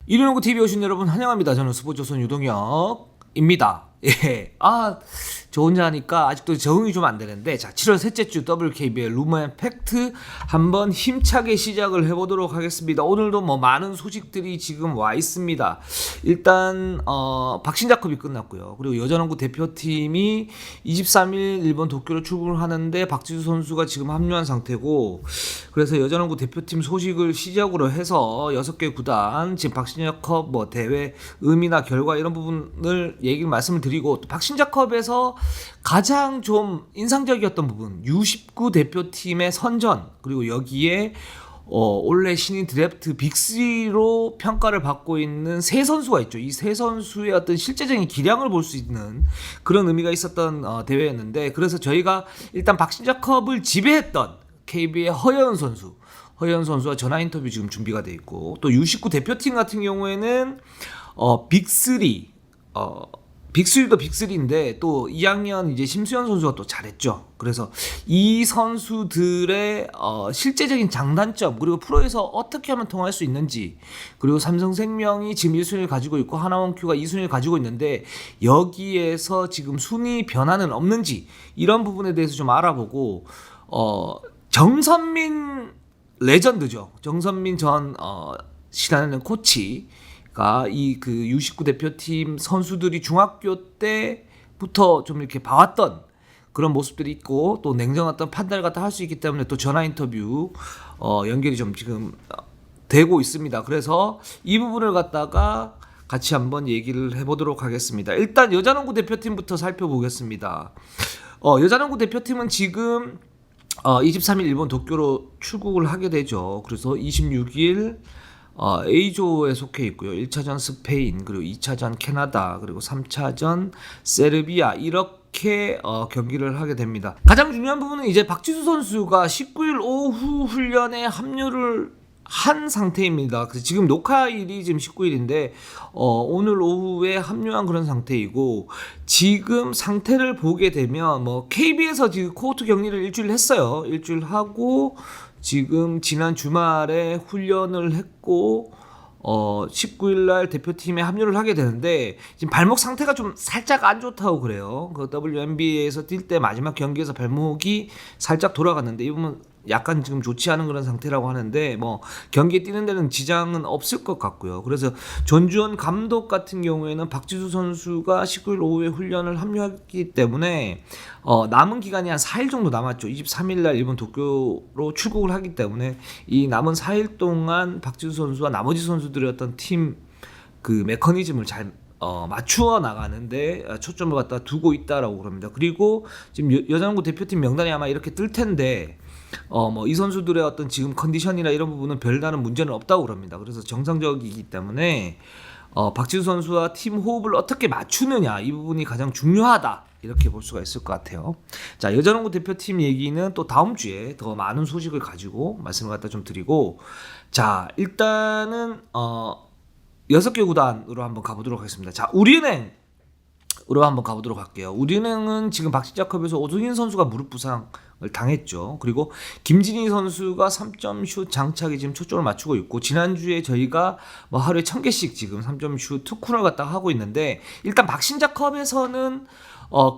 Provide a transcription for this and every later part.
이륜농구 TV 오신 여러분 환영합니다. 저는 스포츠조선 유동혁입니다. 예. 저 혼자 하니까 아직도 적응이 좀 안 되는데, 자, 7월 셋째 주 WKBL 루머 팩트 한번 힘차게 시작을 해보도록 하겠습니다. 오늘도 뭐 많은 소식들이 지금 와 있습니다. 일단 박신자컵이 끝났고요. 그리고 여자농구 대표팀이 23일 일본 도쿄로 출국을 하는데 박지수 선수가 지금 합류한 상태고, 그래서 여자농구 대표팀 소식을 시작으로 해서 6개 구단 지금 박신자컵 뭐 대회 의미나 결과 이런 부분을 말씀을 드리고, 또 박신자컵에서 가장 좀 인상적이었던 부분 U19 대표팀의 선전, 그리고 여기에 올해 신인 드래프트 빅3로 평가를 받고 있는 세 선수가 있죠. 이 세 선수의 어떤 실제적인 기량을 볼 수 있는 그런 의미가 있었던 대회였는데, 그래서 저희가 일단 박신자컵을 지배했던 KB의 허예은 선수와 전화 인터뷰 지금 준비가 돼 있고, 또 U19 대표팀 같은 경우에는 빅3 빅3도 빅3인데 또 2학년 이제 심수현 선수가 또 잘했죠. 그래서 이 선수들의 실제적인 장단점, 그리고 프로에서 어떻게 하면 통할 수 있는지, 그리고 삼성생명이 지금 1순위를 가지고 있고 하나원큐가 2순위를 가지고 있는데 여기에서 지금 순위 변화는 없는지, 이런 부분에 대해서 좀 알아보고, 정선민 레전드죠. 정선민 전 신한은행 코치 이 그 U19 대표팀 선수들이 중학교 때부터 좀 이렇게 봐왔던 그런 모습들이 있고, 또 냉정했던 판단을 갖다 할 수 있기 때문에 또 전화 인터뷰 연결이 좀 지금 되고 있습니다. 그래서 이 부분을 갖다가 같이 한번 얘기를 해보도록 하겠습니다. 일단 여자농구 대표팀부터 살펴보겠습니다. 여자농구 대표팀은 지금 23일 일본 도쿄로 출국을 하게 되죠. 그래서 26일 A조에 속해 있고요. 1차전 스페인, 그리고 2차전 캐나다, 그리고 3차전 세르비아, 이렇게 경기를 하게 됩니다. 가장 중요한 부분은 이제 박지수 선수가 19일 오후 훈련에 합류를 한 상태입니다. 그래서 지금 녹화일이 지금 19일인데 오늘 오후에 합류한 그런 상태이고, 지금 상태를 보게 되면 뭐 KB에서 지금 코호트 격리를 일주일 했어요. 일주일 하고 지금 지난 주말에 훈련을 했고 19일날 대표팀에 합류를 하게 되는데, 지금 발목 상태가 좀 살짝 안 좋다고 그래요. 그 WNBA에서 뛸 때 마지막 경기에서 발목이 살짝 돌아갔는데, 이 부분 약간 지금 좋지 않은 그런 상태라고 하는데, 뭐 경기에 뛰는 데는 지장은 없을 것 같고요. 그래서 전주현 감독 같은 경우에는 박지수 선수가 19일 오후에 훈련을 합류했기 때문에 남은 기간이 한 4일 정도 남았죠. 23일날 일본 도쿄로 출국을 하기 때문에 이 남은 4일 동안 박지수 선수와 나머지 선수들의 어떤 팀 그 메커니즘을 잘 맞추어 나가는데 초점을 갖다 두고 있다라고 그럽니다. 그리고 지금 여자농구 대표팀 명단이 아마 이렇게 뜰 텐데, 뭐 이 선수들의 어떤 지금 컨디션이나 이런 부분은 별다른 문제는 없다고 그럽니다. 그래서 정상적이기 때문에 박지수 선수와 팀 호흡을 어떻게 맞추느냐, 이 부분이 가장 중요하다, 이렇게 볼 수가 있을 것 같아요. 자, 여자농구 대표팀 얘기는 또 다음 주에 더 많은 소식을 가지고 말씀을 갖다 좀 드리고, 자, 일단은 6개 구단으로 한번 가보도록 하겠습니다. 자, 우리은행으로 한번 가보도록 할게요. 우리은행은 지금 박신자컵에서 오승인 선수가 무릎 부상을 당했죠. 그리고 김진희 선수가 3점 슛 장착에 지금 초점을 맞추고 있고, 지난주에 저희가 뭐 하루에 1000개씩 지금 3점 슛 특훈을 갖다가 하고 있는데, 일단 박신자컵에서는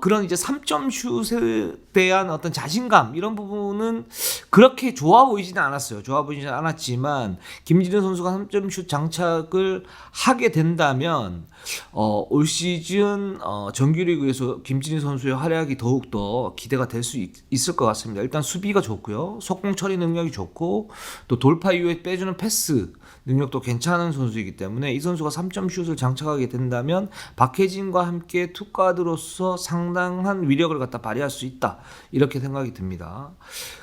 그런 이제 3점 슛에 대한 어떤 자신감, 이런 부분은 그렇게 좋아 보이지는 않았어요. 좋아 보이지는 않았지만 김진현 선수가 3점 슛 장착을 하게 된다면 올 시즌 정규리그에서 김진희 선수의 활약이 더욱더 기대가 될 수 있을 것 같습니다. 일단 수비가 좋고요, 속공 처리 능력이 좋고, 또 돌파 이후에 빼주는 패스 능력도 괜찮은 선수이기 때문에 이 선수가 3점 슛을 장착하게 된다면 박혜진과 함께 투가드로서 상당한 위력을 갖다 발휘할 수 있다, 이렇게 생각이 듭니다.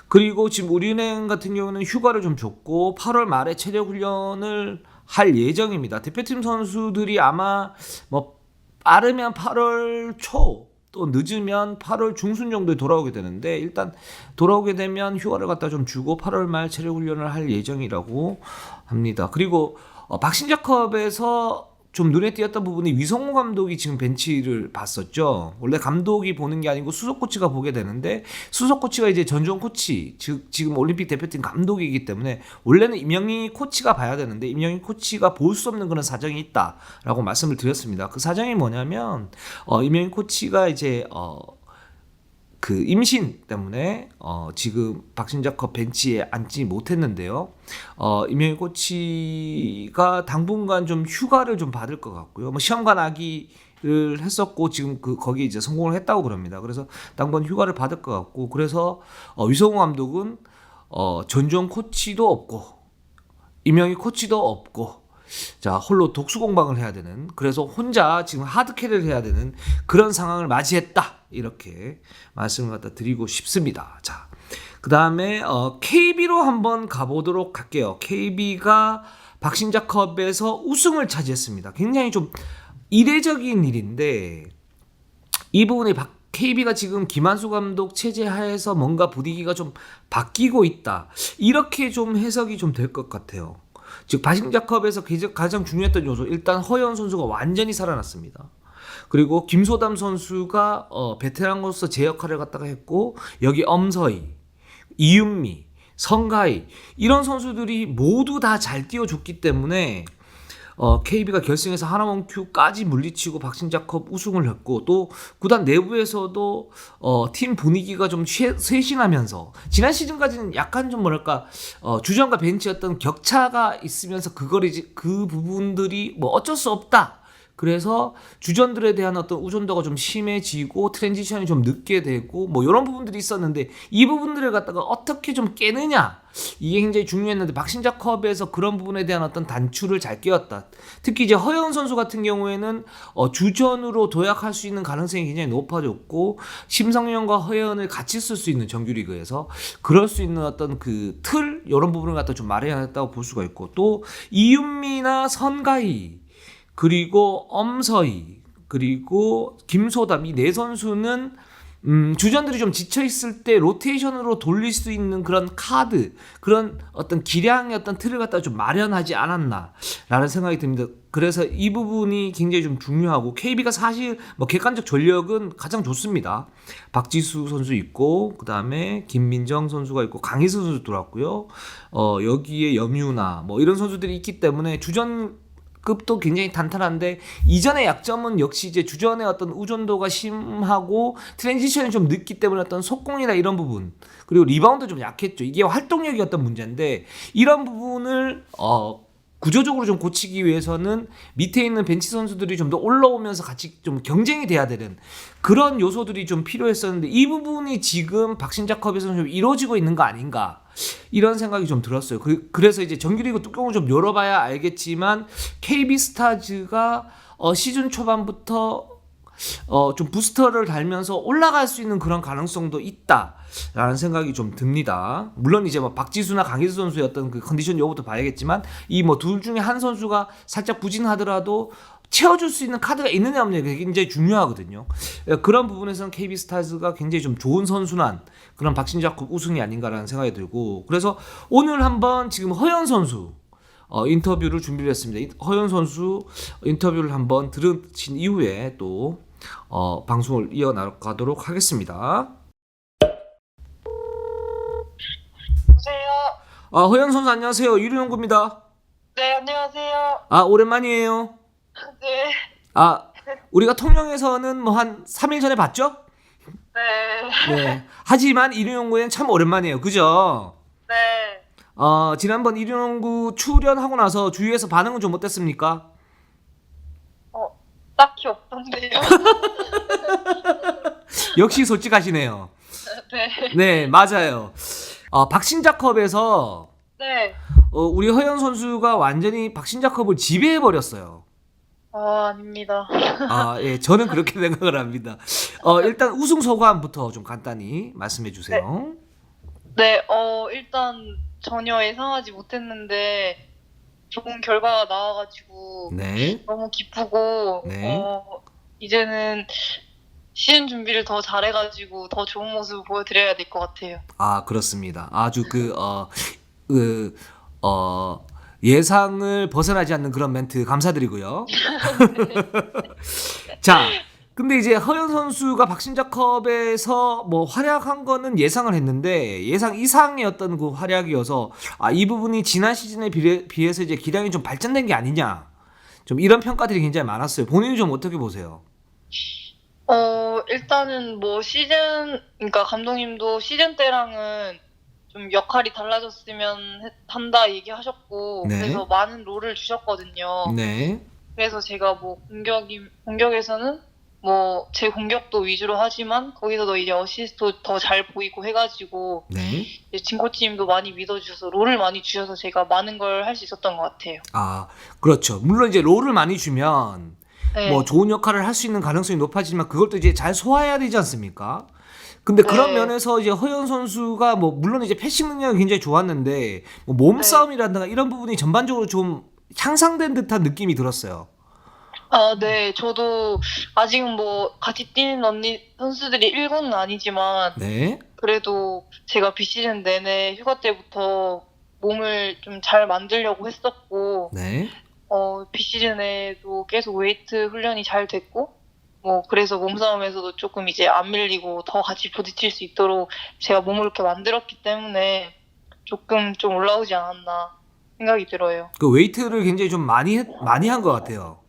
그리고 지금 우리은행 같은 경우는 휴가를 좀 줬고 8월 말에 체력 훈련을 할 예정입니다. 대표팀 선수들이 아마 뭐 빠르면 8월 초, 또 늦으면 8월 중순 정도에 돌아오게 되는데, 일단 돌아오게 되면 휴가를 갖다 좀 주고 8월 말 체력 훈련을 할 예정이라고 합니다. 그리고 박신자컵에서 좀 눈에 띄었던 부분이 위성호 감독이 지금 벤치를 봤었죠. 원래 감독이 보는 게 아니고 수석 코치가 보게 되는데 수석 코치가 이제 전종 코치, 즉 지금 올림픽 대표팀 감독이기 때문에 원래는 임영희 코치가 봐야 되는데 임영희 코치가 볼 수 없는 그런 사정이 있다라고 말씀을 드렸습니다. 그 사정이 뭐냐면 임영희 코치가 이제 그 임신 때문에 지금 박신자컵 벤치에 앉지 못했는데요. 임영희 코치가 당분간 좀 휴가를 좀 받을 것 같고요. 뭐 시험관 하기를 했었고 지금 거기 이제 성공을 했다고 그럽니다. 그래서 당분간 휴가를 받을 것 같고 그래서 위성호 감독은 전종 코치도 없고 임영희 코치도 없고 자 홀로 독수공방을 해야 되는 그래서 혼자 지금 하드캐리를 해야 되는 그런 상황을 맞이했다 이렇게 말씀을 갖다 드리고 싶습니다. 자 그다음에 KB로 한번 가보도록 할게요. KB가 박신자컵에서 우승을 차지했습니다. 굉장히 좀 이례적인 일인데 이 부분에 KB가 지금 김한수 감독 체제 하에서 뭔가 분위기가 좀 바뀌고 있다 이렇게 좀 해석이 좀 될 것 같아요. 즉 박신자컵에서 가장 중요했던 요소 일단 허연 선수가 완전히 살아났습니다. 그리고 김소담 선수가 베테랑으로서 제 역할을 갖다가 했고 여기 엄서희, 이윤미, 성가희 이런 선수들이 모두 다 잘 뛰어줬기 때문에 KB가 결승에서 하나원큐까지 물리치고 박신자컵 우승을 했고 또 구단 내부에서도 팀 분위기가 좀 쇄신하면서 지난 시즌까지는 약간 좀 뭐랄까 주전과 벤치였던 격차가 있으면서 그 부분들이 뭐 어쩔 수 없다. 그래서 주전들에 대한 어떤 의존도가 좀 심해지고 트랜지션이 좀 늦게 되고 뭐 이런 부분들이 있었는데 이 부분들을 갖다가 어떻게 좀 깨느냐 이게 굉장히 중요했는데 박신자컵에서 그런 부분에 대한 어떤 단추를 잘 깨웠다. 특히 이제 허연 선수 같은 경우에는 주전으로 도약할 수 있는 가능성이 굉장히 높아졌고 심성현과 허연을 같이 쓸 수 있는 정규리그에서 그럴 수 있는 어떤 그 틀 이런 부분을 갖다 좀 마련했다고 볼 수가 있고 또 이윤미나 선가희 그리고 엄서희 그리고 김소담 이 네 선수는 주전들이 좀 지쳐있을 때 로테이션으로 돌릴 수 있는 그런 카드 그런 어떤 기량의 어떤 틀을 갖다 좀 마련하지 않았나라는 생각이 듭니다. 그래서 이 부분이 굉장히 좀 중요하고 KB가 사실 뭐 객관적 전력은 가장 좋습니다. 박지수 선수 있고 그 다음에 김민정 선수가 있고 강희수 선수 들어왔고요. 여기에 염유나 뭐 이런 선수들이 있기 때문에 주전 급도 굉장히 탄탄한데 이전의 약점은 역시 이제 주전의 어떤 의존도가 심하고 트랜지션이 좀 늦기 때문에 어떤 속공이나 이런 부분 그리고 리바운드 좀 약했죠. 이게 활동력이 어떤 문제인데 이런 부분을 구조적으로 좀 고치기 위해서는 밑에 있는 벤치 선수들이 좀 더 올라오면서 같이 좀 경쟁이 돼야 되는 그런 요소들이 좀 필요했었는데 이 부분이 지금 박신자컵에서는 좀 이루어지고 있는 거 아닌가 이런 생각이 좀 들었어요. 그래서 이제 정규리그 뚜껑을 좀 열어봐야 알겠지만 KB스타즈가 시즌 초반부터 좀 부스터를 달면서 올라갈 수 있는 그런 가능성도 있다라는 생각이 좀 듭니다. 물론 이제 뭐 박지수나 강희수 선수의 어떤 그 컨디션 여부도 봐야겠지만 이 뭐 둘 중에 한 선수가 살짝 부진하더라도 채워줄 수 있는 카드가 있느냐 없느냐 그게 굉장히 중요하거든요. 그런 부분에서는 KB스타즈가 굉장히 좀 좋은 선순환 그런 박신자컵 우승이 아닌가라는 생각이 들고 그래서 오늘 한번 지금 허연 선수 인터뷰를 준비를 했습니다. 허연 선수 인터뷰를 한번 들으신 이후에 또 방송을 이어나가도록 하겠습니다. 여보세요. 허연 선수 안녕하세요. 유리농구입니다. 네, 안녕하세요. 오랜만이에요. 네. 우리가 통영에서는 뭐 한 3일 전에 봤죠? 네. 네. 하지만 이륜농구는 참 오랜만이에요. 그죠? 네. 지난번 이륜농구 출연하고 나서 주위에서 반응은 좀 어땠습니까? 딱히 없던데요. 역시 솔직하시네요. 네. 네, 맞아요. 박신자컵에서 네. 우리 허연 선수가 완전히 박신자컵을 지배해버렸어요. 아닙니다. 예, 저는 그렇게 생각을 합니다. 일단 우승 소감부터 좀 간단히 말씀해 주세요. 네, 일단 전혀 예상하지 못했는데 좋은 결과가 나와가지고 네. 너무 기쁘고 네. 이제는 시즌 준비를 더 잘해가지고 더 좋은 모습을 보여드려야 될 것 같아요. 그렇습니다. 아주 예상을 벗어나지 않는 그런 멘트 감사드리고요. 자, 근데 이제 허연 선수가 박신자컵에서 뭐 활약한 거는 예상을 했는데 예상 이상의 어떤 그 활약이어서 이 부분이 지난 시즌에 비해서 이제 기량이 좀 발전된 게 아니냐. 좀 이런 평가들이 굉장히 많았어요. 본인이 좀 어떻게 보세요? 일단은 뭐 그러니까 감독님도 시즌 때랑은 좀 역할이 달라졌으면 한다 얘기하셨고, 네. 그래서 많은 롤을 주셨거든요. 네. 그래서 제가 뭐 공격에서는 뭐 제 공격도 위주로 하지만 거기서도 이제 어시스트도 더 잘 보이고 해가지고 네. 이제 진코치님도 많이 믿어주셔서 롤을 많이 주셔서 제가 많은 걸 할 수 있었던 것 같아요. 그렇죠. 물론 이제 롤을 많이 주면 네. 뭐 좋은 역할을 할 수 있는 가능성이 높아지지만 그걸 또 이제 잘 소화해야 되지 않습니까? 근데 그런 네. 면에서 이제 허연 선수가 뭐 물론 이제 패싱 능력이 굉장히 좋았는데 뭐 몸싸움이라든가 이런 부분이 전반적으로 좀 향상된 듯한 느낌이 들었어요. 네. 저도 아직은 뭐 같이 뛰는 언니 선수들이 1군은 아니지만 네. 그래도 제가 비시즌 내내 휴가 때부터 몸을 좀 잘 만들려고 했었고, 네. 비시즌에도 계속 웨이트 훈련이 잘 됐고, 뭐 그래서 몸싸움에서도 조금 이제 안 밀리고 더 같이 부딪힐 수 있도록 제가 몸을 이렇게 만들었기 때문에 조금 좀 올라오지 않았나 생각이 들어요. 그 웨이트를 굉장히 좀 많이 한 것 같아요.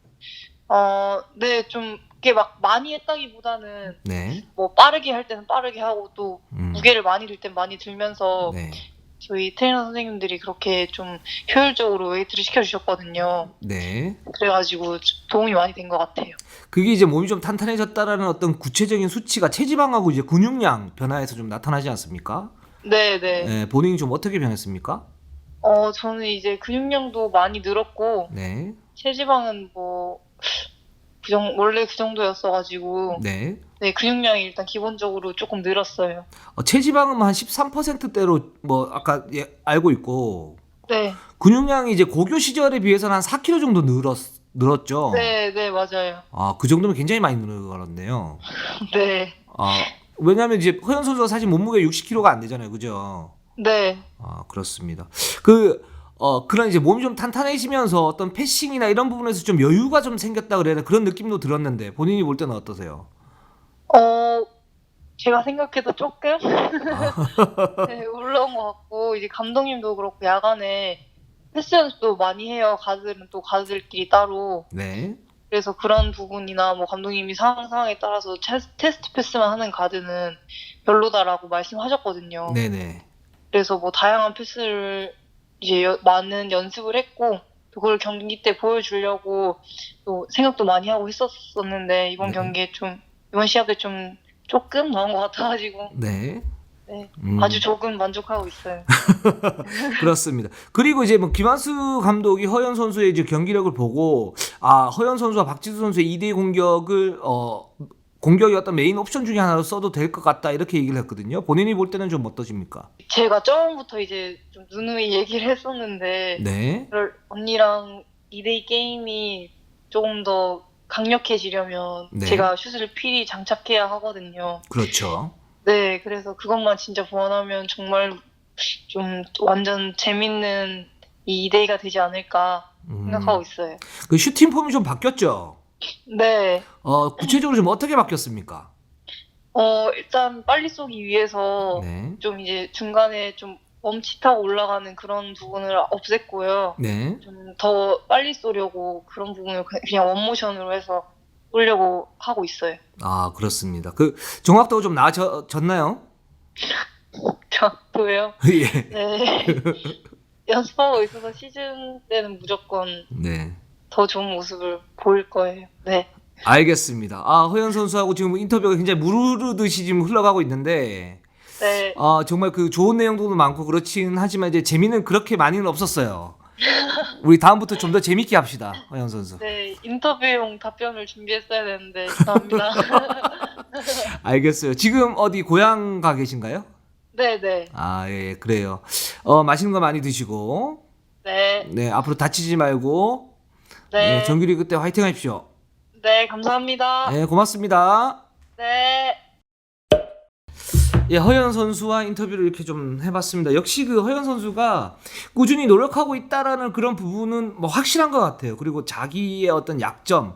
네, 좀 이게 막 많이 했다기보다는 네. 뭐 빠르게 할 때는 빠르게 하고 또 음. 무게를 많이 들 땐 많이 들면서 네. 저희 트레이너 선생님들이 그렇게 좀 효율적으로 웨이트를 시켜주셨거든요. 네. 그래가지고 도움이 많이 된 것 같아요. 그게 이제 몸이 좀 탄탄해졌다라는 어떤 구체적인 수치가 체지방하고 이제 근육량 변화에서 좀 나타나지 않습니까? 네. 네, 본인이 좀 어떻게 변했습니까? 저는 이제 근육량도 많이 늘었고, 네. 체지방은 뭐, 원래 그 정도였어가지고, 네. 네, 근육량이 일단 기본적으로 조금 늘었어요. 체지방은 한 13%대로 뭐 아까 알고 있고 네. 근육량이 이제 고교 시절에 비해서는 한 4kg 정도 늘었죠. 네, 맞아요. 그 정도면 굉장히 많이 늘었네요. 네. 왜냐하면 이제 허연 선수가 사실 몸무게 60kg가 안 되잖아요, 그죠? 네. 그렇습니다. 그런 이제 몸이 좀 탄탄해지면서 어떤 패싱이나 이런 부분에서 좀 여유가 좀 생겼다 그래야 되나 그런 느낌도 들었는데 본인이 볼 때는 어떠세요? 제가 생각해도 조금 네, 올라온 것 같고, 이제 감독님도 그렇고 야간에 패스 연습도 많이 해요. 가드들은 또 가드들끼리 따로. 네. 그래서 그런 부분이나 뭐 감독님이 상황에 따라서 테스트 패스만 하는 가드는 별로다라고 말씀하셨거든요. 네네. 그래서 뭐 다양한 패스를 이제 많은 연습을 했고, 또 그걸 경기 때 보여주려고 또 생각도 많이 하고 했었었는데, 이번 네. 경기에 이번 시합에 좀 조금 나온 것 같아가지고, 네. 네, 음. 아주 조금 만족하고 있어요. 그렇습니다. 그리고 이제 뭐 김한수 감독이 허연 선수의 이제 경기력을 보고 허연 선수와 박지수 선수의 2대2 공격을 공격이 어떤 메인 옵션 중에 하나로 써도 될 것 같다 이렇게 얘기를 했거든요. 본인이 볼 때는 좀 어떠십니까? 제가 처음부터 이제 좀 누누이 얘기를 했었는데, 네. 그걸 언니랑 2대2 게임이 조금 더 강력해지려면 네. 제가 슛을 필히 장착해야 하거든요. 그렇죠. 네, 그래서 그것만 진짜 보완하면 정말 좀 완전 재밌는 이 2대2가 되지 않을까 생각하고 있어요. 그 슈팅 폼이 좀 바뀌었죠. 네. 구체적으로 좀 어떻게 바뀌었습니까? 일단 빨리 쏘기 위해서 네. 좀 이제 중간에 좀 멈칫하고 올라가는 그런 부분을 없앴고요. 네. 좀 더 빨리 쏘려고 그런 부분을 그냥 원모션으로 해서 쏘려고 하고 있어요. 그렇습니다. 그 정확도가 좀 나아졌나요? 저도요. 예. 네. 연습하고 있어서 시즌 때는 무조건 네. 더 좋은 모습을 보일 거예요. 네. 알겠습니다. 허연 선수하고 지금 인터뷰가 굉장히 무르르듯이 지금 흘러가고 있는데, 네. 정말 그 좋은 내용도 많고 그렇긴 하지만 이제 재미는 그렇게 많이는 없었어요. 우리 다음부터 좀 더 재밌게 합시다, 허연 선수. 네, 인터뷰용 답변을 준비했어야 되는데 죄송합니다. 알겠어요. 지금 어디 고향 가 계신가요? 네. 예, 그래요. 맛있는 거 많이 드시고, 네. 네, 앞으로 다치지 말고, 네. 정규리그 때 화이팅 하십시오. 네, 감사합니다. 네, 고맙습니다. 네. 예, 허연 선수와 인터뷰를 이렇게 좀 해봤습니다. 역시 그 허연 선수가 꾸준히 노력하고 있다라는 그런 부분은 뭐 확실한 것 같아요. 그리고 자기의 어떤 약점을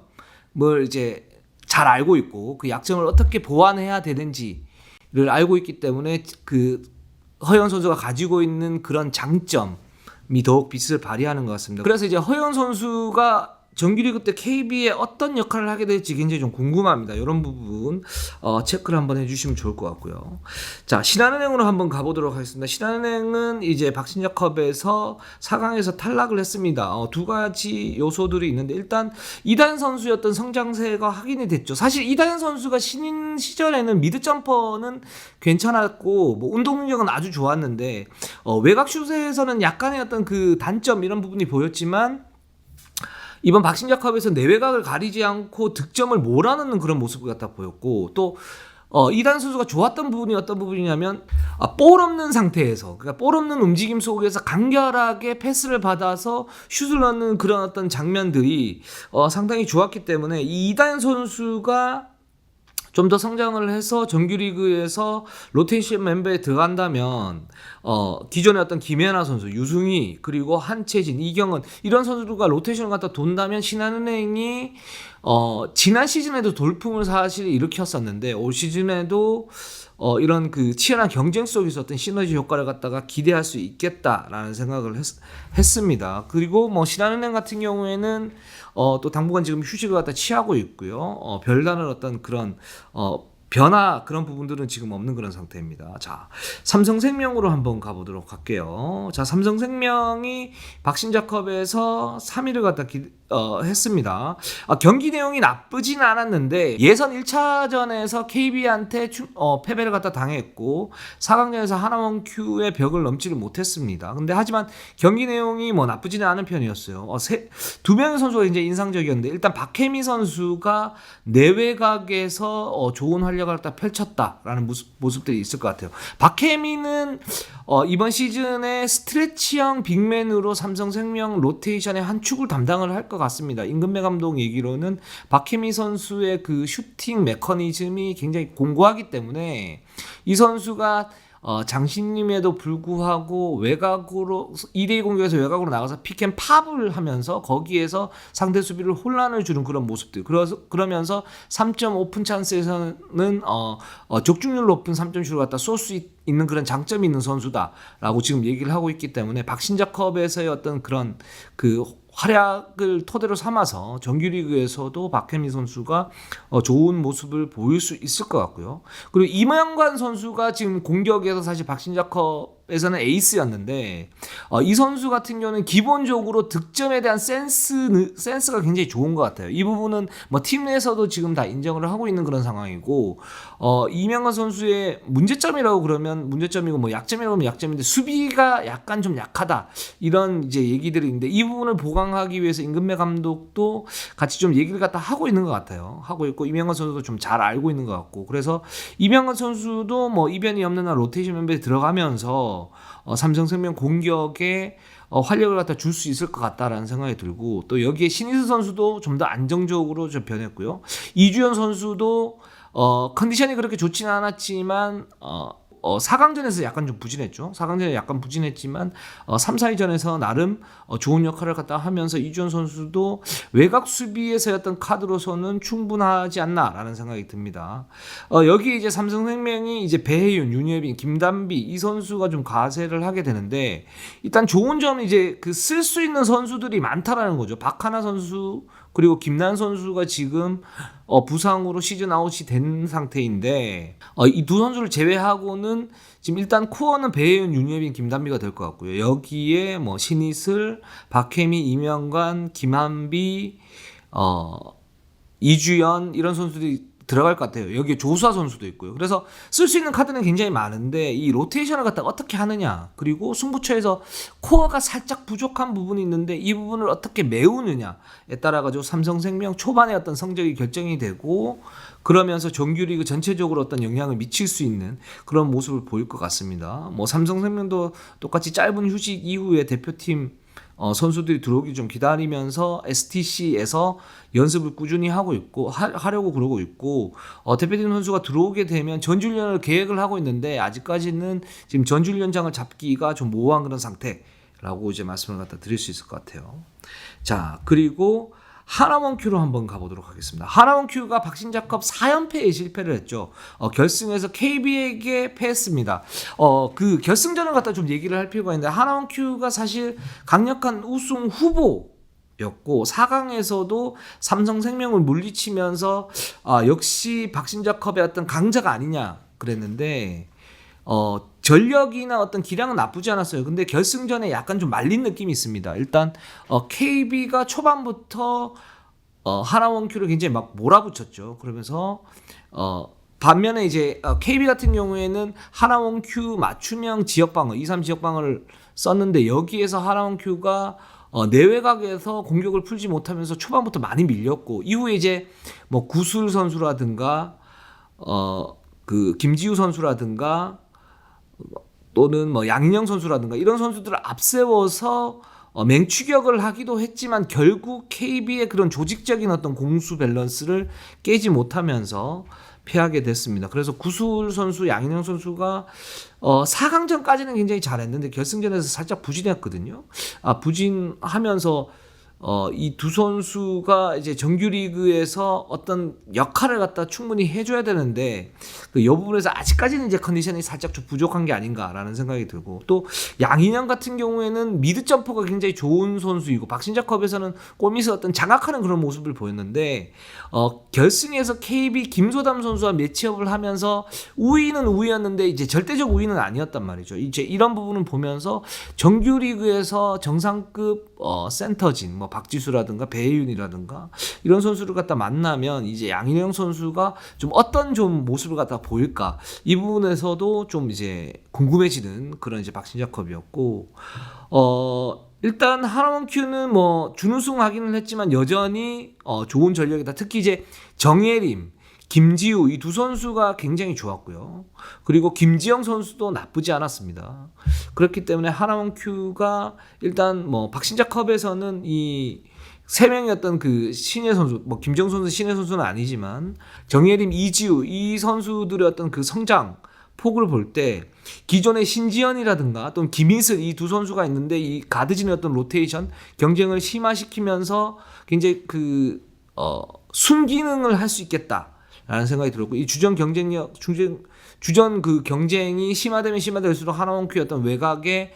이제 잘 알고 있고 그 약점을 어떻게 보완해야 되는지를 알고 있기 때문에 그 허연 선수가 가지고 있는 그런 장점이 더욱 빛을 발휘하는 것 같습니다. 그래서 이제 허연 선수가 정규리그 때 KB에 어떤 역할을 하게 될지 굉장히 좀 궁금합니다. 이런 부분 체크를 한번 해주시면 좋을 것 같고요. 자, 신한은행으로 한번 가보도록 하겠습니다. 신한은행은 이제 박신자컵에서 4강에서 탈락을 했습니다. 두 가지 요소들이 있는데 일단 이다현 선수였던 성장세가 확인이 됐죠. 사실 이다현 선수가 신인 시절에는 미드 점퍼는 괜찮았고 뭐 운동 능력은 아주 좋았는데 외곽 슛에서는 약간의 어떤 그 단점 이런 부분이 보였지만 이번 박신자컵에서 내외곽을 가리지 않고 득점을 몰아넣는 그런 모습 같아 보였고 또 이단 선수가 좋았던 부분이 어떤 부분이냐면 볼 없는 상태에서 그러니까 볼 없는 움직임 속에서 간결하게 패스를 받아서 슛을 넣는 그런 어떤 장면들이 상당히 좋았기 때문에 이 이단 선수가 좀 더 성장을 해서 정규리그에서 로테이션 멤버에 들어간다면 기존의 어떤 김연아 선수, 유승희 그리고 한채진, 이경은 이런 선수들과 로테이션을 갖다 돈다면 신한은행이 지난 시즌에도 돌풍을 사실 일으켰었는데 올 시즌에도 이런 그 치열한 경쟁 속에서 어떤 시너지 효과를 갖다가 기대할 수 있겠다라는 생각을 했습니다. 그리고 뭐 신한은행 같은 경우에는 또 당분간 지금 휴식을 갖다 취하고 있고요. 별다른 어떤 그런 변화 그런 부분들은 지금 없는 그런 상태입니다. 자, 삼성생명으로 한번 가보도록 할게요. 자, 삼성생명이 박신자컵에서 3위를 갖다 했습니다. 경기 내용이 나쁘진 않았는데 예선 1차전에서 KB한테 패배를 갖다 당했고 4강전에서 하나원 Q의 벽을 넘지를 못했습니다. 근데 하지만 경기 내용이 뭐 나쁘지는 않은 편이었어요. 두 명의 선수가 이제 인상적이었는데 일단 박혜미 선수가 내외곽에서 좋은 활약을 갖다 펼쳤다라는 모습들이 있을 것 같아요. 박혜미는 이번 시즌에 스트레치형 빅맨으로 삼성생명 로테이션의 한 축을 담당을 할 것 같습니다. 임근배 감독 얘기로는 박혜미 선수의 그 슈팅 메커니즘이 굉장히 공고하기 때문에 이 선수가 장신님에도 불구하고 외곽으로 2대2 공격에서 외곽으로 나가서 픽앤팝을 하면서 거기에서 상대 수비를 혼란을 주는 그런 모습들 그러면서 3점 오픈 찬스에서는 적중률 높은 3점슛을 갖다 쏠 수 있는 그런 장점이 있는 선수다라고 지금 얘기를 하고 있기 때문에 박신자컵에서의 어떤 그런 그 활약을 토대로 삼아서 정규리그에서도 박혜미 선수가 좋은 모습을 보일 수 있을 것 같고요. 그리고 이명관 선수가 지금 공격에서 사실 박신자컵에서는 에이스였는데 이 선수 같은 경우는 기본적으로 득점에 대한 센스가 굉장히 좋은 것 같아요. 이 부분은 뭐 팀 내에서도 지금 다 인정을 하고 있는 그런 상황이고 이명관 선수의 문제점이라고 그러면 문제점이고 뭐 약점이라고 하면 약점인데 수비가 약간 좀 약하다 이런 이제 얘기들이 있는데 이 부분을 보강하기 위해서 임근배 감독도 같이 좀 얘기를 갖다 하고 있는 것 같아요. 하고 있고 이명관 선수도 좀 잘 알고 있는 것 같고 그래서 이명관 선수도 뭐 이변이 없는 한 로테이션 멤버에 들어가면서 삼성생명 공격에 활력을 갖다 줄 수 있을 것 같다라는 생각이 들고 또 여기에 신희수 선수도 좀 더 안정적으로 좀 변했고요. 이주연 선수도 컨디션이 그렇게 좋지는 않았지만 4강전에서 약간 좀 부진했죠. 4강전에 약간 부진했지만 3, 4위전에서 나름 좋은 역할을 갖다 하면서 이주연 선수도 외곽 수비에서의 어떤 카드로서는 충분하지 않나라는 생각이 듭니다. 여기 이제 삼성생명이 이제 배혜윤, 윤예빈, 김단비 이 선수가 좀 가세를 하게 되는데 일단 좋은 점은 이제 그 쓸 수 있는 선수들이 많다라는 거죠. 박하나 선수 그리고 김난 선수가 지금 부상으로 시즌 아웃이 된 상태인데 이 두 선수를 제외하고는 지금 일단 코어는 배혜윤, 윤예빈, 김단비가 될 것 같고요. 여기에 뭐 신이슬, 박혜미, 이명관, 김한비, 이주연 이런 선수들이 들어갈 것 같아요. 여기에 조수아 선수도 있고요. 그래서 쓸 수 있는 카드는 굉장히 많은데 이 로테이션을 갖다가 어떻게 하느냐 그리고 승부처에서 코어가 살짝 부족한 부분이 있는데 이 부분을 어떻게 메우느냐에 따라 가지고 삼성생명 초반에 어떤 성적이 결정이 되고 그러면서 정규리그 전체적으로 어떤 영향을 미칠 수 있는 그런 모습을 보일 것 같습니다. 뭐 삼성생명도 똑같이 짧은 휴식 이후에 대표팀 선수들이 들어오기 좀 기다리면서 STC에서 연습을 꾸준히 하고 있고 하려고 그러고 있고 대표팀 선수가 들어오게 되면 전지훈련을 계획을 하고 있는데 아직까지는 지금 전지훈련장을 잡기가 좀 모호한 그런 상태라고 이제 말씀을 갖다 드릴 수 있을 것 같아요. 자, 그리고 하나원큐로 한번 가보도록 하겠습니다. 하나원큐가 박신자컵 4연패에 실패를 했죠. 결승에서 KB에게 패했습니다. 그 결승전을 갖다 좀 얘기를 할 필요가 있는데 하나원큐가 사실 강력한 우승 후보였고 4강에서도 삼성생명을 물리치면서 역시 박신자컵의 어떤 강자가 아니냐 그랬는데 전력이나 어떤 기량은 나쁘지 않았어요. 근데 결승전에 약간 좀 말린 느낌이 있습니다. 일단 KB가 초반부터 하나원큐를 굉장히 막 몰아붙였죠. 그러면서 반면에 이제 KB 같은 경우에는 하나원큐 맞춤형 지역방어 2-3 지역방어를 썼는데 여기에서 하나원큐가 내외곽에서 공격을 풀지 못하면서 초반부터 많이 밀렸고 이후에 이제 뭐 구술 선수라든가 그 김지우 선수라든가 또는 뭐 양인영 선수라든가 이런 선수들을 앞세워서 맹추격을 하기도 했지만 결국 KB의 그런 조직적인 어떤 공수 밸런스를 깨지 못하면서 패하게 됐습니다. 그래서 구술 선수, 양인영 선수가 4강전까지는 굉장히 잘했는데 결승전에서 살짝 부진했거든요. 부진하면서 이 두 선수가 이제 정규리그에서 어떤 역할을 갖다 충분히 해줘야 되는데 그 이 부분에서 아직까지는 이제 컨디션이 살짝 좀 부족한 게 아닌가라는 생각이 들고 또 양인영 같은 경우에는 미드 점퍼가 굉장히 좋은 선수이고 박신자컵에서는 골밑에서 어떤 장악하는 그런 모습을 보였는데 결승에서 KB 김소담 선수와 매치업을 하면서 우위는 우위였는데 이제 절대적 우위는 아니었단 말이죠. 이제 이런 부분을 보면서 정규리그에서 정상급 센터진 뭐 박지수라든가 배혜윤이라든가 이런 선수를 갖다 만나면 이제 양인영 선수가 좀 어떤 좀 모습을 갖다 보일까 이 부분에서도 좀 이제 궁금해지는 그런 이제 박신자컵이었고 일단 하나원큐는 뭐 준우승 하기는 했지만 여전히 좋은 전력이다. 특히 이제 정예림 김지우 이 두 선수가 굉장히 좋았고요. 그리고 김지영 선수도 나쁘지 않았습니다. 그렇기 때문에 하나원큐가 일단 뭐 박신자컵에서는 이 세 명의 어떤 그 신예 선수, 뭐 김정 선수 신예 선수는 아니지만 정예림, 이지우 이 선수들의 어떤 그 성장 폭을 볼 때 기존의 신지연이라든가 또는 김희슬 이 두 선수가 있는데 이 가드진의 어떤 로테이션 경쟁을 심화시키면서 굉장히 그 순기능을 할 수 있겠다라는 생각이 들었고 이 주전 그 경쟁이 심화되면 심화될수록 하나원큐의 어떤 외곽의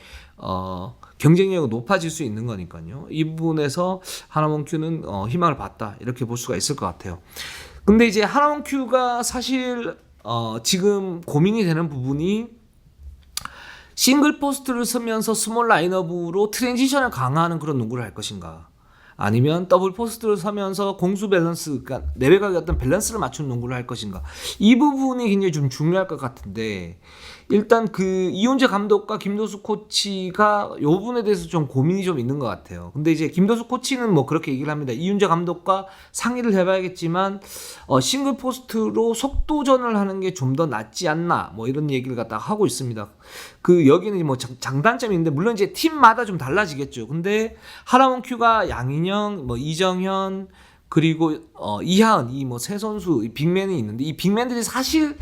경쟁력이 높아질 수 있는 거니까요. 이 부분에서 하나원큐는 희망을 봤다 이렇게 볼 수가 있을 것 같아요. 근데 이제 하나원큐가 사실 지금 고민이 되는 부분이 싱글 포스트를 쓰면서 스몰 라인업으로 트랜지션을 강화하는 그런 농구를 할 것인가 아니면 더블 포스트를 서면서 공수 밸런스 그러니까 내외곽의 어떤 밸런스를 맞추는 농구를 할 것인가 이 부분이 굉장히 좀 중요할 것 같은데 일단 그 이훈재 감독과 김도수 코치가 이 부분에 대해서 좀 고민이 좀 있는 것 같아요. 근데 이제 김도수 코치는 뭐 그렇게 얘기를 합니다. 이훈재 감독과 상의를 해봐야겠지만 싱글 포스트로 속도전을 하는 게 좀 더 낫지 않나 뭐 이런 얘기를 갖다가 하고 있습니다. 그 여기는 뭐 장단점이 있는데 물론 이제 팀마다 좀 달라지겠죠. 근데 하나원큐가 양인영, 뭐 이정현 그리고 이하은 이 뭐 세 선수 빅맨이 있는데 이 빅맨들이 사실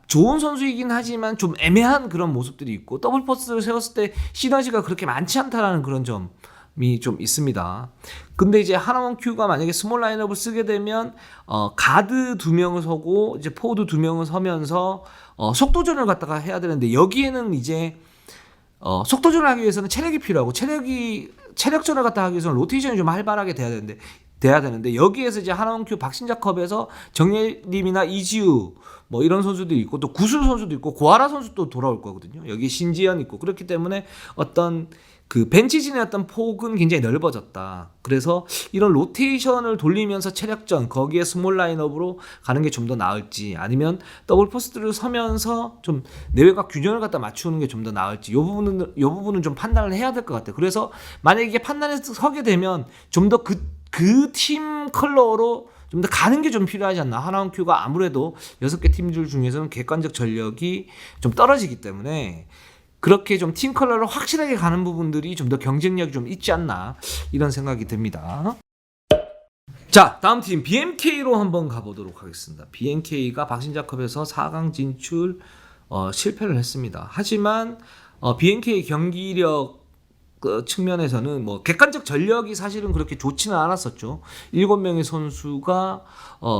좋은 선수이긴 하지만 좀 애매한 그런 모습들이 있고 더블 포스트를 세웠을 때 시너지가 그렇게 많지 않다라는 그런 점이 좀 있습니다. 근데 이제 하나원큐가 만약에 스몰 라인업을 쓰게 되면 가드 2명을 서고 이제 포워드 2명을 서면서 속도전을 갖다가 해야 되는데 여기에는 이제 속도전을 하기 위해서는 체력이 필요하고 체력전을 갖다 하기 위해서는 로테이션이 좀 활발하게 돼야 되는데 여기에서 이제 하나원큐 박신자컵에서 정예림이나 이지우 뭐 이런 선수들이 있고 또 구슬 선수도 있고 고아라 선수도 돌아올 거거든요. 여기 신지연 있고 그렇기 때문에 어떤 그 벤치진의 어떤 폭은 굉장히 넓어졌다. 그래서 이런 로테이션을 돌리면서 체력전 거기에 스몰 라인업으로 가는 게 좀 더 나을지 아니면 더블 포스트를 서면서 좀 내외곽 균형을 갖다 맞추는 게 좀 더 나을지 이 부분은 좀 판단을 해야 될 것 같아요. 그래서 만약에 이게 판단해서 서게 되면 좀 더 그 팀 컬러로 좀 더 가는 게 좀 필요하지 않나. 하나원큐가 아무래도 6개 팀들 중에서는 객관적 전력이 좀 떨어지기 때문에 그렇게 좀 팀 컬러를 확실하게 가는 부분들이 좀 더 경쟁력이 좀 있지 않나 이런 생각이 듭니다. 자, 다음 팀 BNK로 한번 가보도록 하겠습니다. BNK가 박신자컵에서 4강 진출 실패를 했습니다. 하지만 BNK의 경기력 측면에서는 뭐 객관적 전력이 사실은 그렇게 좋지는 않았었죠. 7명의 선수가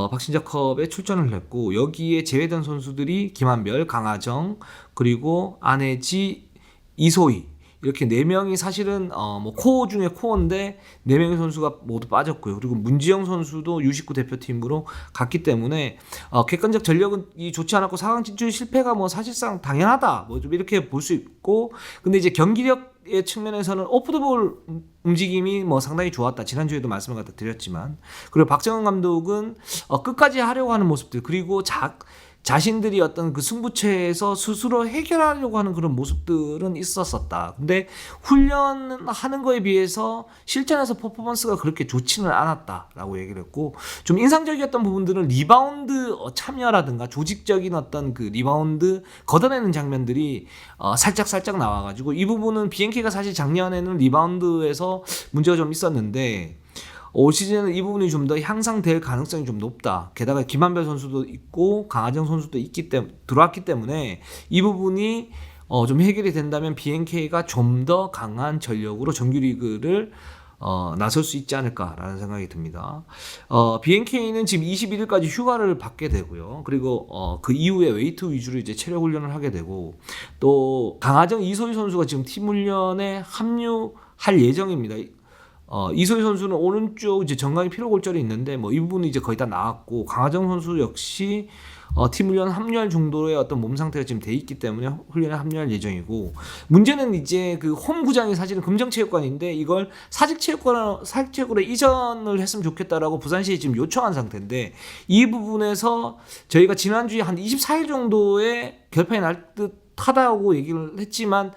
박신자컵에 출전을 했고 여기에 제외된 선수들이 김한별, 강하정, 그리고 안혜지, 이소희 이렇게 4명이 사실은 뭐 코어 중에 코어인데 4명의 선수가 모두 빠졌고요. 그리고 문지영 선수도 U19 대표팀으로 갔기 때문에 객관적 전력은 좋지 않았고 4강 진출 실패가 뭐 사실상 당연하다. 뭐 좀 이렇게 볼 수 있고 근데 이제 경기력의 측면에서는 오프 더 볼 움직임이 뭐 상당히 좋았다. 지난주에도 말씀을 갖다 드렸지만 그리고 박정은 감독은 끝까지 하려고 하는 모습들 그리고 자신들이 어떤 그 승부처에서 스스로 해결하려고 하는 그런 모습들은 있었었다. 근데 훈련하는 거에 비해서 실전에서 퍼포먼스가 그렇게 좋지는 않았다라고 얘기를 했고 좀 인상적이었던 부분들은 리바운드 참여라든가 조직적인 어떤 그 리바운드 걷어내는 장면들이 살짝 나와가지고 이 부분은 BNK가 사실 작년에는 리바운드에서 문제가 좀 있었는데 올 시즌은 이 부분이 좀 더 향상될 가능성이 좀 높다. 게다가 김한별 선수도 있고 강하정 선수도 들어왔기 때문에 이 부분이 좀 해결이 된다면 BNK가 좀 더 강한 전력으로 정규리그를 나설 수 있지 않을까라는 생각이 듭니다. BNK는 지금 21일까지 휴가를 받게 되고요. 그리고 그 이후에 웨이트 위주로 이제 체력 훈련을 하게 되고 또 강하정, 이소희 선수가 지금 팀 훈련에 합류할 예정입니다. 이소희 선수는 오른쪽 이제 정강이 피로골절이 있는데 뭐 이 부분이 이제 거의 다 나았고 강하정 선수 역시 팀 훈련 합류할 정도의 어떤 몸 상태가 지금 돼 있기 때문에 훈련에 합류할 예정이고 문제는 이제 그 홈 구장이 사실은 금정체육관인데 이걸 사직체육관으로 이전을 했으면 좋겠다라고 부산시에 지금 요청한 상태인데 이 부분에서 저희가 지난주에 한 24일 정도의 결판이 날 듯하다고 얘기를 했지만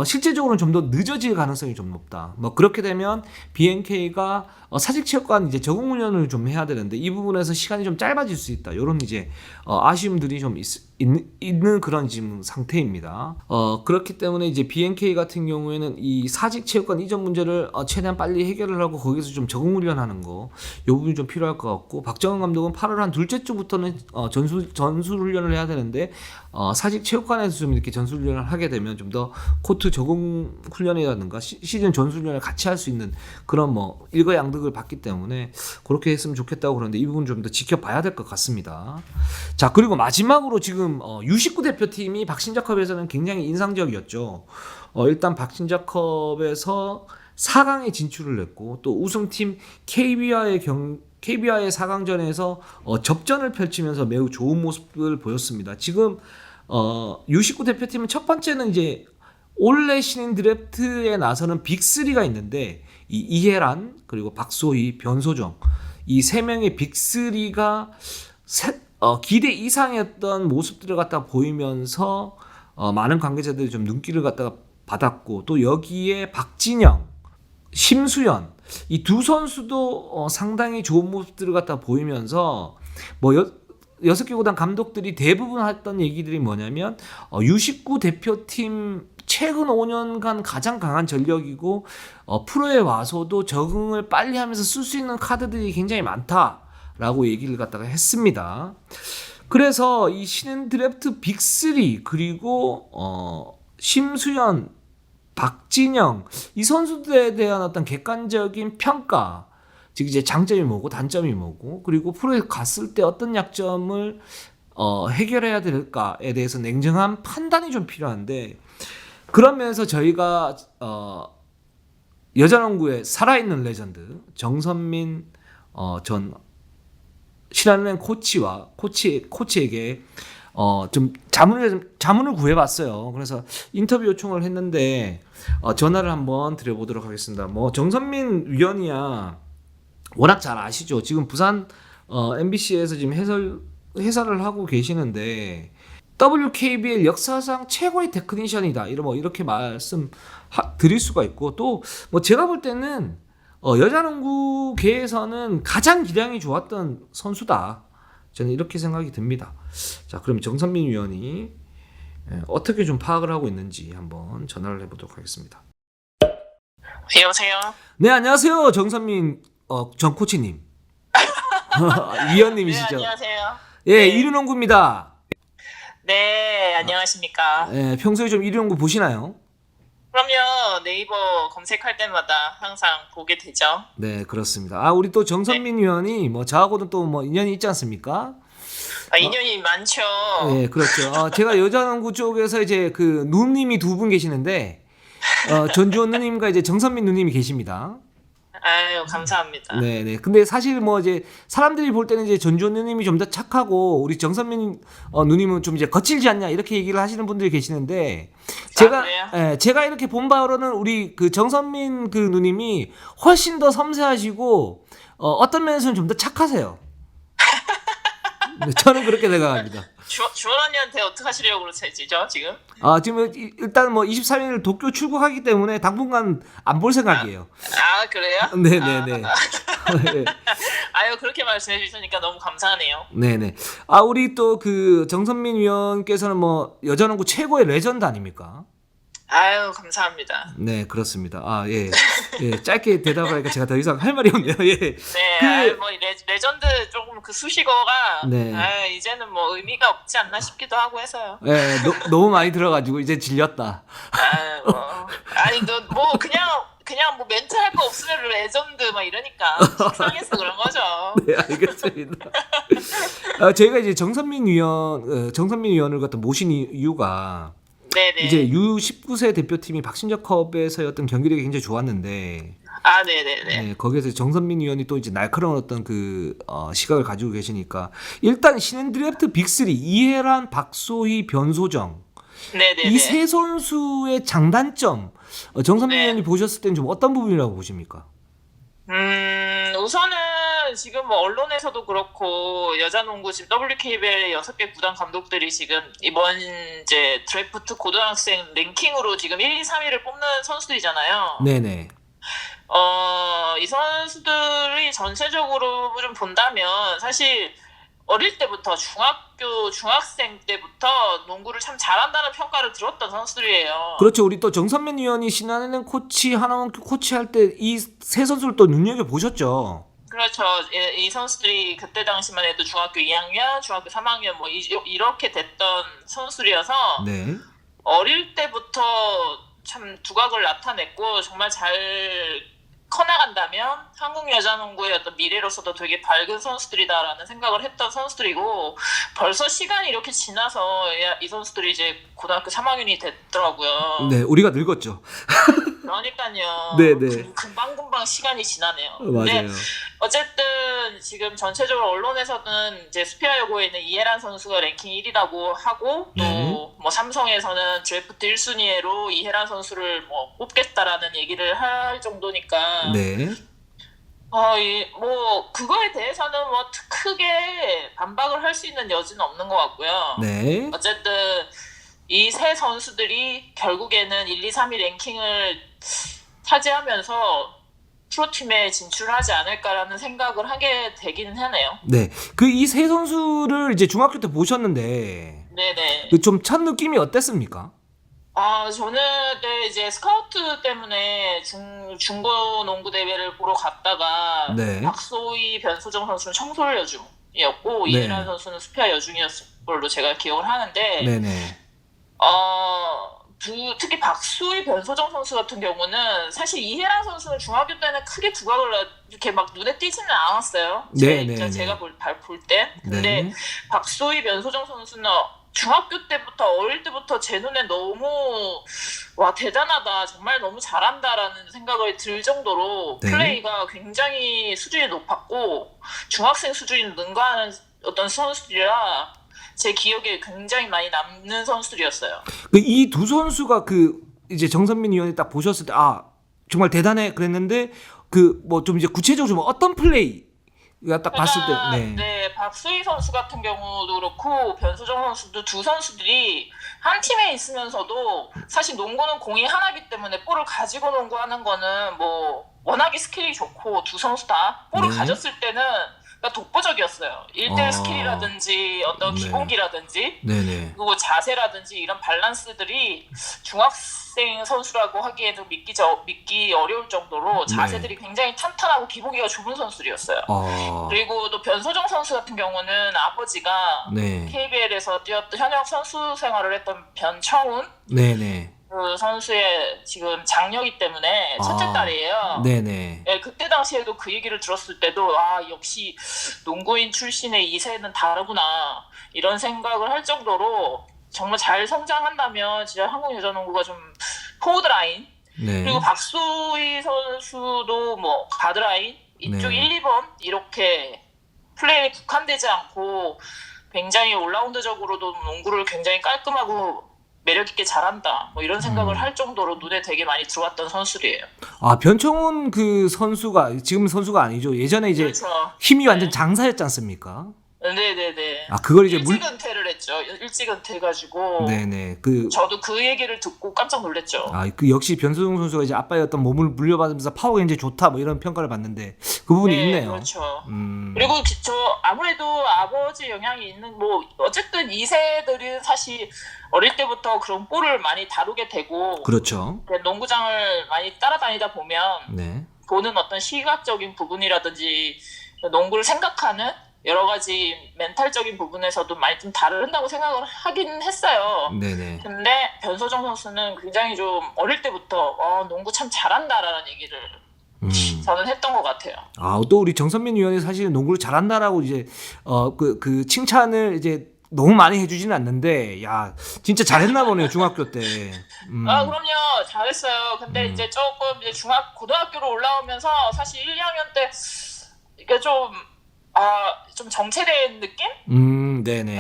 실제적으로는 좀 더 늦어질 가능성이 좀 높다. 뭐 그렇게 되면 BNK가 사직체육관 이제 적응 훈련을 좀 해야 되는데 이 부분에서 시간이 좀 짧아질 수 있다. 이런 이제 아쉬움들이 좀 있는 그런 지금 상태입니다. 그렇기 때문에 이제 BNK 같은 경우에는 이 사직체육관 이전 문제를 최대한 빨리 해결을 하고 거기서 좀 적응 훈련하는 거, 이 부분이 좀 필요할 것 같고 박정은 감독은 8월 한 둘째 주부터는 전술 훈련을 해야 되는데 사직체육관에서 좀 이렇게 전술 훈련을 하게 되면 좀 더 코트 적응 훈련이라든가 시즌 전술 훈련을 같이 할 수 있는 그런 뭐 일거양득을 받기 때문에 그렇게 했으면 좋겠다고 그러는데 이 부분 좀 더 지켜봐야 될 것 같습니다. 자, 그리고 마지막으로 지금 U19 대표팀이 박신자컵에서는 굉장히 인상적이었죠. 일단 박신자컵에서 4강에 진출을 했고 또 우승팀 KB와의 4강전에서 접전을 펼치면서 매우 좋은 모습을 보였습니다. 지금 U19 대표팀은 첫 번째는 이제 올해 신인 드래프트에 나서는 빅3가 있는데 이해란 그리고 박소희, 변소정 이 3명의 빅3가 기대 이상이었던 모습들을 갖다 보이면서 많은 관계자들이 좀 눈길을 갖다가 받았고 또 여기에 박진영, 심수연 이 두 선수도 상당히 좋은 모습들을 갖다 보이면서 뭐 6개 구단 감독들이 대부분 했던 얘기들이 뭐냐면 U19 대표팀 최근 5년간 가장 강한 전력이고 프로에 와서도 적응을 빨리 하면서 쓸 수 있는 카드들이 굉장히 많다라고 얘기를 갖다가 했습니다. 그래서 이 신인 드래프트 빅3 그리고 심수연, 박진영 이 선수들에 대한 어떤 객관적인 평가 즉 이제 장점이 뭐고 단점이 뭐고 그리고 프로에 갔을 때 어떤 약점을 해결해야 될까에 대해서 냉정한 판단이 좀 필요한데 그런 면에서 저희가 여자농구의 살아있는 레전드 정선민 전 신한은행 코치에게 좀 자문을 구해봤어요. 그래서 인터뷰 요청을 했는데 전화를 한번 드려보도록 하겠습니다. 뭐 정선민 위원이야 워낙 잘 아시죠. 지금 부산 MBC에서 지금 해설을 하고 계시는데 WKBL 역사상 최고의 테크니션이다. 이렇게 말씀 드릴 수가 있고 또 뭐 제가 볼 때는 여자농구계에서는 가장 기량이 좋았던 선수다. 저는 이렇게 생각이 듭니다. 자, 그럼 정선민 위원이 예, 어떻게 좀 파악을 하고 있는지 한번 전화를 해보도록 하겠습니다. 여보세요? 네, 안녕하세요. 정선민 전 코치님. 네, 위원님이시죠? 안녕하세요. 예, 네. 이륜농구입니다. 네, 안녕하십니까. 예, 평소에 좀 이륜농구 보시나요? 그럼요, 네이버 검색할 때마다 항상 보게 되죠. 네, 그렇습니다. 아, 우리 또 정선민 위원이 뭐 저하고는 또 뭐 인연이 있지 않습니까? 인연이 많죠. 예, 그렇죠. 제가 여자농구 쪽에서 이제 그 누님이 두 분 계시는데 전주원 누님과 이제 정선민 누님이 계십니다. 아유, 감사합니다. 네네. 근데 사실 뭐 이제 사람들이 볼 때는 이제 전주원 누님이 좀 더 착하고 우리 정선민 누님은 좀 이제 거칠지 않냐 이렇게 얘기를 하시는 분들이 계시는데 그래요? 제가 이렇게 본 바로는 우리 그 정선민 그 누님이 훨씬 더 섬세하시고 어떤 면에서는 좀 더 착하세요. 네, 저는 그렇게 생각합니다. 주원 언니한테 어떻게 하시려고 그러시죠, 지금? 지금 일단 뭐 23일 도쿄 출국하기 때문에 당분간 안 볼 생각이에요. 아, 그래요? 네네네. 아유, 그렇게 말씀해 주시니까 너무 감사하네요. 네네. 우리 또 그 정선민 위원께서는 뭐 여자농구 최고의 레전드 아닙니까? 아유, 감사합니다. 네, 그렇습니다. 예. 예, 짧게 대답을 하니까 제가 더 이상 할 말이 없네요. 예. 네, 그- 아유, 뭐 레전드 조금 그 수식어가 네. 이제는 뭐 의미가 없지 않나 싶기도 하고 해서요. 예, 너무 많이 들어가지고 이제 질렸다. 아니 뭐 그냥 뭐 멘트 할 거 없으면 레전드 막 이러니까 속상해서 그런 거죠. 네, 알겠습니다. 저희가 이제 정선민 위원을 갖다 모신 이유가 네네. 이제 U19세 대표팀이 박신저컵에서의 어떤 경기력이 굉장히 좋았는데 네네네. 네, 거기에서 정선민 위원이 또 이제 날카로운 어떤 그 시각을 가지고 계시니까 일단 신인 드래프트 빅3 이해란, 박소희, 변소정 네네네. 이 세 선수의 장단점 정선민 네. 위원이 보셨을 때는 좀 어떤 부분이라고 보십니까? 우선은 지금 뭐 언론에서도 그렇고 여자농구 지금 WKBL 6개 구단 감독들이 지금 이번 이제 드래프트 고등학생 랭킹으로 지금 1, 2, 3위를 뽑는 선수들이잖아요. 네네. 이 선수들이 전체적으로 좀 본다면 사실 어릴 때부터 중학생 때부터 농구를 참 잘한다는 평가를 들었던 선수들이에요. 그렇죠. 우리 또 정선민 위원이 신한은행 코치, 하나원큐 코치 할 때 이 세 선수를 또 눈여겨 보셨죠. 그렇죠. 이 선수들이 그때 당시만 해도 중학교 2학년, 중학교 3학년 뭐 이렇게 됐던 선수들이어서 네. 어릴 때부터 참 두각을 나타냈고 정말 잘 커나간다면 한국 여자농구의 어떤 미래로서도 되게 밝은 선수들이다라는 생각을 했던 선수들이고 벌써 시간이 이렇게 지나서 이 선수들이 이제 고등학교 3학년이 됐더라고요. 네, 우리가 늙었죠. 그러니까요. 네네. 금방금방 시간이 지나네요. 맞아요. 근데 어쨌든 지금 전체적으로 언론에서는 이제 스피아여고에 있는 이해란 선수가 랭킹 1위라고 하고 네. 또 뭐 삼성에서는 드래프트 1순위로 이해란 선수를 뭐 뽑겠다라는 얘기를 할 정도니까 네. 뭐 그거에 대해서는 뭐 크게 반박을 할 수 있는 여지는 없는 것 같고요. 네. 어쨌든 이 세 선수들이 결국에는 1, 2, 3위 랭킹을 차지하면서 프로팀에 진출하지 않을까라는 생각을 하게 되기는 하네요. 네. 그 이 세 선수를 이제 중학교 때 보셨는데 네네. 그 좀 첫 느낌이 어땠습니까? 저는 네, 이제 스카우트 때문에 중고 농구 대회를 보러 갔다가 네. 박소희, 변소정 선수는 청솔 여중이었고 네. 이해란 선수는 스피아 여중이었을 걸로 제가 기억을 하는데 네네. 특히 박소희, 변소정 선수 같은 경우는 사실 이해란 선수는 중학교 때는 크게 두각을 이렇게 막 눈에 띄지는 않았어요. 네. 제가 볼 때. 근데 네. 박소희, 변소정 선수는 중학교 때부터 어릴 때부터 제 눈에 너무 와 대단하다 정말 너무 잘한다라는 생각을 들 정도로 네. 플레이가 굉장히 수준이 높았고 중학생 수준이 능가하는 어떤 선수들이라 제 기억에 굉장히 많이 남는 선수들이었어요. 이 두 선수가 그 이제 정선민 위원이 딱 보셨을 때 정말 대단해 그랬는데 그 뭐 좀 이제 구체적으로 좀 어떤 플레이가 딱 봤을 때 네, 박수희 선수 같은 경우도 그렇고 변수정 선수도 두 선수들이 한 팀에 있으면서도 사실 농구는 공이 하나이기 때문에 볼을 가지고 농구하는 거는 뭐 워낙에 스킬이 좋고 두 선수 다 볼을 네. 가졌을 때는 독보적이었어요. 1대1 아. 스킬이라든지 어떤 네. 기본기라든지 네네. 그리고 자세라든지 이런 밸런스들이 중학생 선수라고 하기에도 믿기 어려울 정도로 자세들이 굉장히 탄탄하고 기본기가 좋은 선수들이었어요. 그리고 또 변소정 선수 같은 경우는 아버지가 네. KBL에서 뛰었던 현역 선수 생활을 했던 변청훈 네네. 그 선수의 지금 장녀이기 때문에 첫째 딸이에요. 네네. 네, 그때 당시에도 그 얘기를 들었을 때도 역시 농구인 출신의 2세는 다르구나 이런 생각을 할 정도로 정말 잘 성장한다면 진짜 한국 여자농구가 좀 포워드 라인 네. 그리고 박소희 선수도 뭐 가드 라인 이쪽 네. 1, 2번 이렇게 플레이에 국한되지 않고 굉장히 올라운드적으로도 농구를 굉장히 깔끔하고 매력 있게 잘한다. 뭐 이런 생각을 할 정도로 눈에 되게 많이 들어왔던 선수들이에요. 변청훈 그 선수가 지금 선수가 아니죠. 예전에 이제 그렇죠. 힘이 완전 장사였지 않습니까? 네네네. 그걸 이제 일찍 은퇴를 했죠. 일찍 은퇴해가지고. 네네. 저도 그 얘기를 듣고 깜짝 놀랐죠. 그 역시 변소정 선수가 이제 아빠의 어떤 몸을 물려받으면서 파워가 굉장히 좋다 뭐 이런 평가를 받는데 그 부분이 있네요. 그렇죠. 그리고 저 아무래도 아버지 영향이 있는 뭐 어쨌든 2세들은 사실 어릴 때부터 그런 볼을 많이 다루게 되고 그렇죠. 농구장을 많이 따라다니다 보면 네. 보는 어떤 시각적인 부분이라든지 농구를 생각하는 여러 가지 멘탈적인 부분에서도 많이 좀 다른다고 생각을 하긴 했어요. 네네. 근데 변소정 선수는 굉장히 좀 어릴 때부터 농구 참 잘한다라는 얘기를 저는 했던 것 같아요. 또 우리 정선민 위원이 사실은 농구를 잘한다라고 이제 그 칭찬을 이제 너무 많이 해주지는 않는데 진짜 잘했나 보네요 중학교 때. 그럼요 잘했어요. 근데 이제 조금 이제 고등학교로 올라오면서 사실 1, 2학년 때 이게 좀 정체된 느낌? 네네.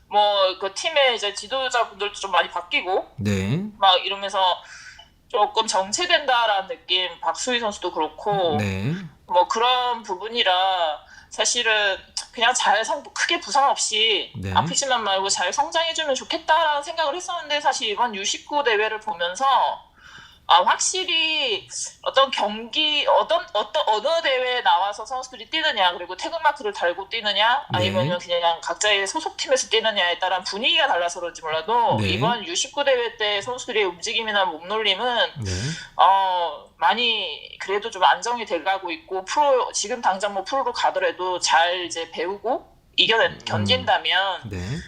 뭐 그 팀의 이제 지도자분들도 좀 많이 바뀌고, 네. 막 이러면서 조금 정체된다라는 느낌. 박수희 선수도 그렇고, 네. 뭐 그런 부분이라 사실은 그냥 크게 부상 없이 네. 아프지만 말고 잘 성장해주면 좋겠다라는 생각을 했었는데 사실 이번 U19 대회를 보면서 확실히 어떤 경기 어느 대회에 나와서 선수들이 뛰느냐 그리고 태극마크를 달고 뛰느냐 아니면 그냥 각자의 소속팀에서 뛰느냐에 따른 분위기가 달라서 그런지 몰라도 이번 U19 대회 때 선수들의 움직임이나 몸놀림은 많이 그래도 좀 안정이 돼가고 있고 지금 당장 뭐 프로로 가더라도 잘 이제 배우고 견딘다면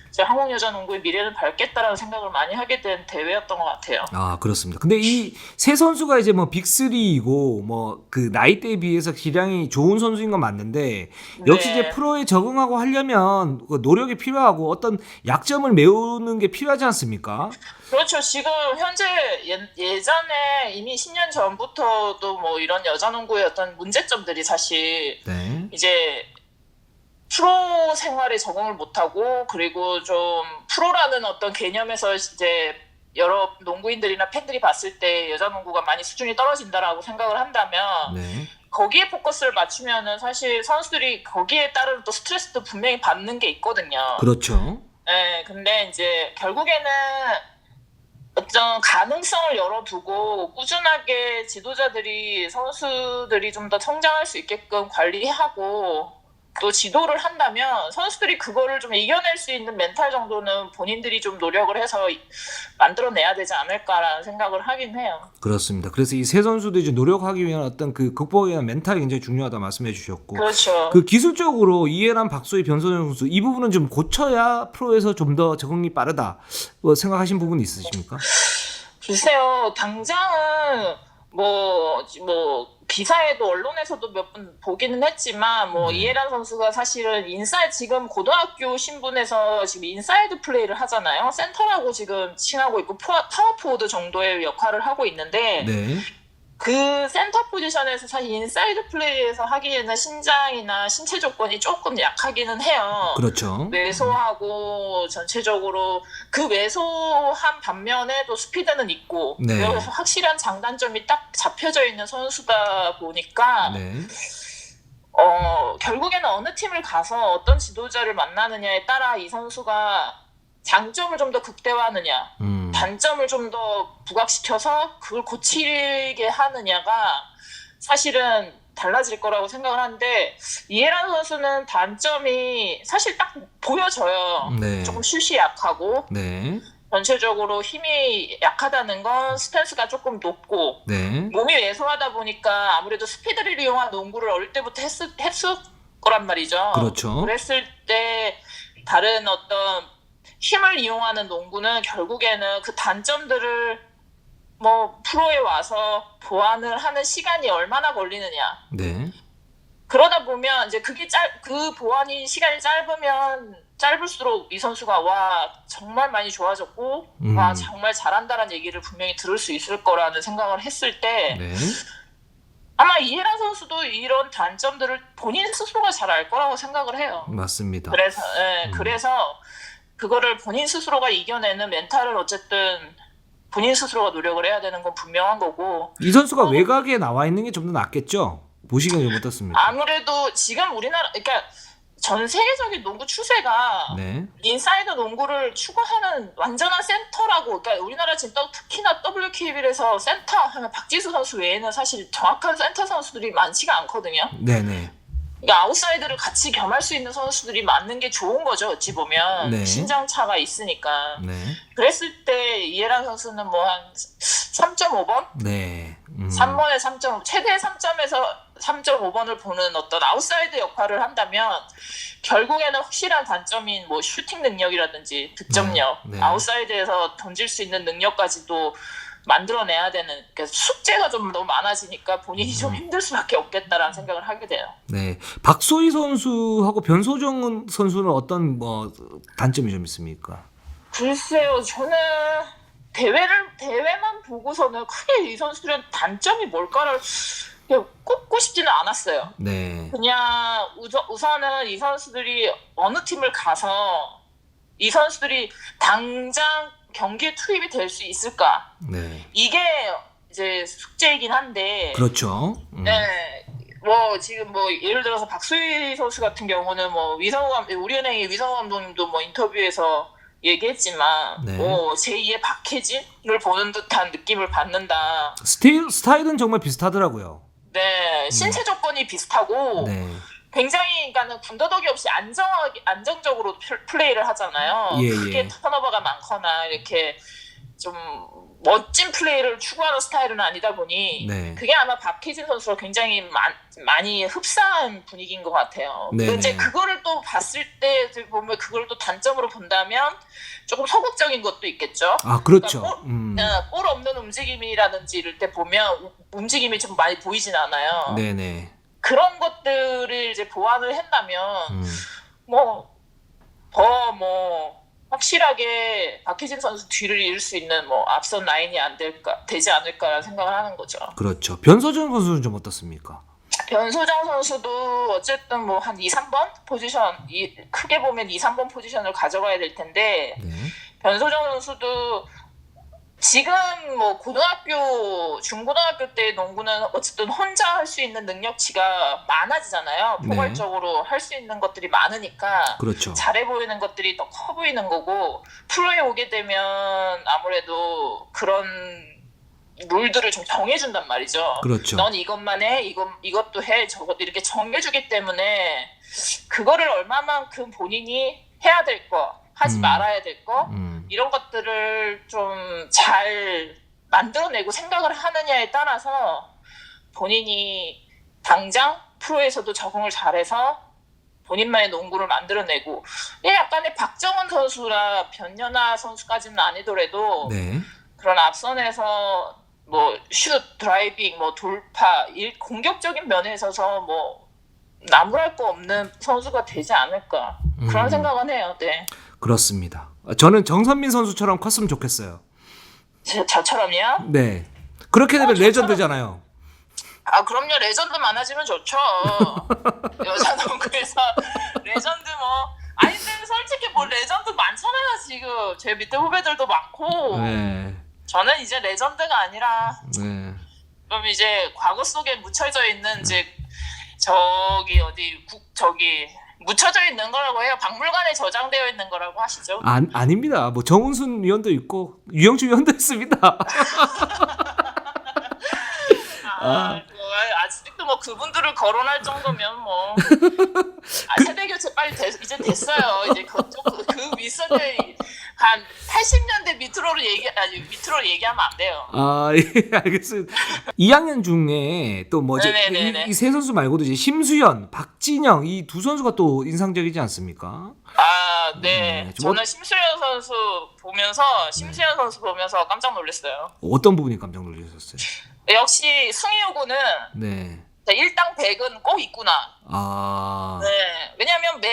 이제 한국 여자 농구의 미래는 밝겠다라는 생각을 많이 하게 된 대회였던 것 같아요. 그렇습니다. 근데 이 세 선수가 이제 뭐 빅3이고 뭐 그 나이대에 비해서 기량이 좋은 선수인 건 맞는데 역시 이제 프로에 적응하고 하려면 노력이 필요하고 어떤 약점을 메우는 게 필요하지 않습니까? 그렇죠. 지금 현재 예전에 이미 10년 전부터도 뭐 이런 여자 농구의 어떤 문제점들이 사실 이제 프로 생활에 적응을 못하고 그리고 좀 프로라는 어떤 개념에서 이제 여러 농구인들이나 팬들이 봤을 때 여자 농구가 많이 수준이 떨어진다라고 생각을 한다면 거기에 포커스를 맞추면은 사실 선수들이 거기에 따른 또 스트레스도 분명히 받는 게 있거든요. 그렇죠. 네, 근데 이제 결국에는 어떤 가능성을 열어두고 꾸준하게 지도자들이 선수들이 좀 더 성장할 수 있게끔 관리하고 또 지도를 한다면 선수들이 그거를 좀 이겨낼 수 있는 멘탈 정도는 본인들이 좀 노력을 해서 만들어내야 되지 않을까라는 생각을 하긴 해요. 그렇습니다. 그래서 이 세 선수도 이제 노력하기 위한 어떤 그 극복에 대한 멘탈이 굉장히 중요하다 말씀해 주셨고, 그렇죠. 그 기술적으로 이해란, 박소희, 변소정 선수 이 부분은 좀 고쳐야 프로에서 좀 더 적응이 빠르다 생각하신 부분이 있으십니까? 글쎄요, 당장은 뭐 기사에도 언론에서도 몇 번 보기는 했지만 이해란 선수가 사실은 지금 고등학교 신분에서 지금 인사이드 플레이를 하잖아요. 센터라고 지금 칭하고 있고 파워포워드 정도의 역할을 하고 있는데 그 센터 포지션에서 사실 인사이드 플레이에서 하기에는 신장이나 신체 조건이 조금 약하기는 해요. 그렇죠. 왜소하고 전체적으로 그 왜소한 반면에 또 스피드는 있고 그래서 확실한 장단점이 딱 잡혀져 있는 선수다 보니까 결국에는 어느 팀을 가서 어떤 지도자를 만나느냐에 따라 이 선수가 장점을 좀 더 극대화하느냐 단점을 좀 더 부각시켜서 그걸 고치게 하느냐가 사실은 달라질 거라고 생각을 하는데 이해란 선수는 단점이 사실 딱 보여져요. 네. 조금 슛이 약하고 네. 전체적으로 힘이 약하다는 건 스탠스가 조금 높고 네. 몸이 왜소하다 보니까 아무래도 스피드를 이용한 농구를 어릴 때부터 했을 거란 말이죠. 그렇죠. 그랬을 때 다른 어떤 힘을 이용하는 농구는 결국에는 그 단점들을 뭐 프로에 와서 보완을 하는 시간이 얼마나 걸리느냐. 네. 그러다 보면 이제 그 보완이 시간이 짧을수록 이 선수가 와 정말 많이 좋아졌고 와 정말 잘한다라는 얘기를 분명히 들을 수 있을 거라는 생각을 했을 때 네. 아마 이해란 선수도 이런 단점들을 본인 스스로가 잘 알 거라고 생각을 해요. 맞습니다. 그래서 그거를 본인 스스로가 이겨내는 멘탈을 어쨌든 본인 스스로가 노력을 해야 되는 건 분명한 거고. 이 선수가 외곽에 나와 있는 게 좀 더 낫겠죠? 보시기에 좀 어떻습니까? 아무래도 지금 우리나라 그러니까 전 세계적인 농구 추세가 네. 인사이드 농구를 추구하는 완전한 센터라고. 그러니까 우리나라 지금 특히나 WKBL에서 센터 하면 박지수 선수 외에는 사실 정확한 센터 선수들이 많지가 않거든요. 네네. 그러니까 아웃사이드를 같이 겸할 수 있는 선수들이 많는 게 좋은 거죠. 어찌 보면 네. 신장 차가 있으니까. 네. 그랬을 때 이해란 선수는 뭐 한 3.5번? 네. 3번에 3.5, 최대 3점에서 3.5번을 보는 어떤 아웃사이드 역할을 한다면 결국에는 확실한 단점인 뭐 슈팅 능력이라든지 득점력, 네. 아웃사이드에서 던질 수 있는 능력까지도 만들어내야 되는, 그러니까 숙제가 좀 너무 많아지니까 본인이 좀 힘들 수밖에 없겠다라는 생각을 하게 돼요. 네. 박소희 선수하고 변소정 선수는 어떤 뭐 단점이 좀 있습니까? 글쎄요, 저는 대회만 보고서는 크게 이 선수들은 단점이 뭘까를 그냥 꼽고 싶지는 않았어요. 네. 그냥 우선은 이 선수들이 어느 팀을 가서 이 선수들이 당장 경기에 투입이 될 수 있을까? 네. 이게 이제 숙제이긴 한데. 그렇죠. 네. 뭐 지금 뭐 예를 들어서 박수희 선수 같은 경우는 뭐 우리은행의 위성우 감독님도 뭐 인터뷰에서 얘기했지만 네. 뭐 제2의 박해진을 보는 듯한 느낌을 받는다. 스타일은 정말 비슷하더라고요. 네, 신체 조건이 비슷하고 네. 굉장히 그러니까는 군더더기 없이 안정적으로 플레이를 하잖아요. 예, 크게 예. 턴오버가 많거나 이렇게 좀 멋진 플레이를 추구하는 스타일은 아니다 보니 네. 그게 아마 박희진 선수가 굉장히 많이 흡사한 분위기인 것 같아요. 네네. 근데 이제 그거를 또 봤을 때 보면 그걸 또 단점으로 본다면 조금 소극적인 것도 있겠죠. 아, 그렇죠. 그러니까 볼 없는 움직임이라든지 이럴 때 보면 움직임이 좀 많이 보이진 않아요. 네네. 그런 것들을 이제 보완을 한다면 더 확실하게 박희진 선수 뒤를 이을 수 있는 뭐 앞선 라인이 되지 않을까라는 생각을 하는 거죠. 그렇죠. 변소정 선수는 좀 어떻습니까? 변소정 선수도 어쨌든 뭐 한 2, 3번 포지션, 크게 보면 2, 3번 포지션을 가져가야 될 텐데 네. 변소정 선수도 지금 뭐 중고등학교 때 농구는 어쨌든 혼자 할 수 있는 능력치가 많아지잖아요. 네. 포괄적으로 할 수 있는 것들이 많으니까 그렇죠. 잘해 보이는 것들이 더 커 보이는 거고 프로에 오게 되면 아무래도 그런 룰들을 좀 정해준단 말이죠. 그렇죠. 넌 이것만 해, 이것도 해, 저것도 이렇게 정해주기 때문에 그거를 얼마만큼 본인이 해야 될 거, 하지 말아야 될 거, 이런 것들을 좀 잘 만들어내고 생각을 하느냐에 따라서 본인이 당장 프로에서도 적응을 잘해서 본인만의 농구를 만들어내고 약간의 박정원 선수나 변연아 선수까지는 아니더라도 네. 그런 앞선에서 뭐 슛, 드라이빙, 뭐 돌파, 공격적인 면에 있어서 뭐 나무랄 거 없는 선수가 되지 않을까 그런 생각은 해요. 네. 그렇습니다. 저는 정선민 선수처럼 컸으면 좋겠어요. 저처럼요? 네. 그렇게 되면 레전드잖아요. 아 그럼요. 레전드 많아지면 좋죠. 여자 농구에서 레전드 아니 근데 솔직히 뭐 레전드 많잖아요. 지금 제 밑에 후배들도 많고. 네. 저는 이제 레전드가 아니라 네. 좀 이제 과거 속에 묻혀져 있는 이제 묻혀져 있는 거라고 해요. 박물관에 저장되어 있는 거라고 하시죠. 아닙니다. 뭐 정은순 위원도 있고 유영주 위원도 있습니다. 아직도 뭐 그분들을 거론할 정도면 뭐 세대 교체 빨리 이제 됐어요. 이제 그 윗선을 한 80년대 밑으로 얘기하면 안 돼요. 아, 예, 알겠습니다. 2학년 중에 또 뭐 이제 네네네네. 이 세 선수 말고도 이제 심수연, 박진영 이 두 선수가 또 인상적이지 않습니까? 아, 네. 좀 저는 심수연 선수 보면서 깜짝 놀랐어요. 어떤 부분이 깜짝 놀라셨어요? 역시 승희여고는 네. 일당 100은 꼭 있구나. 아, 네. 왜냐하면 매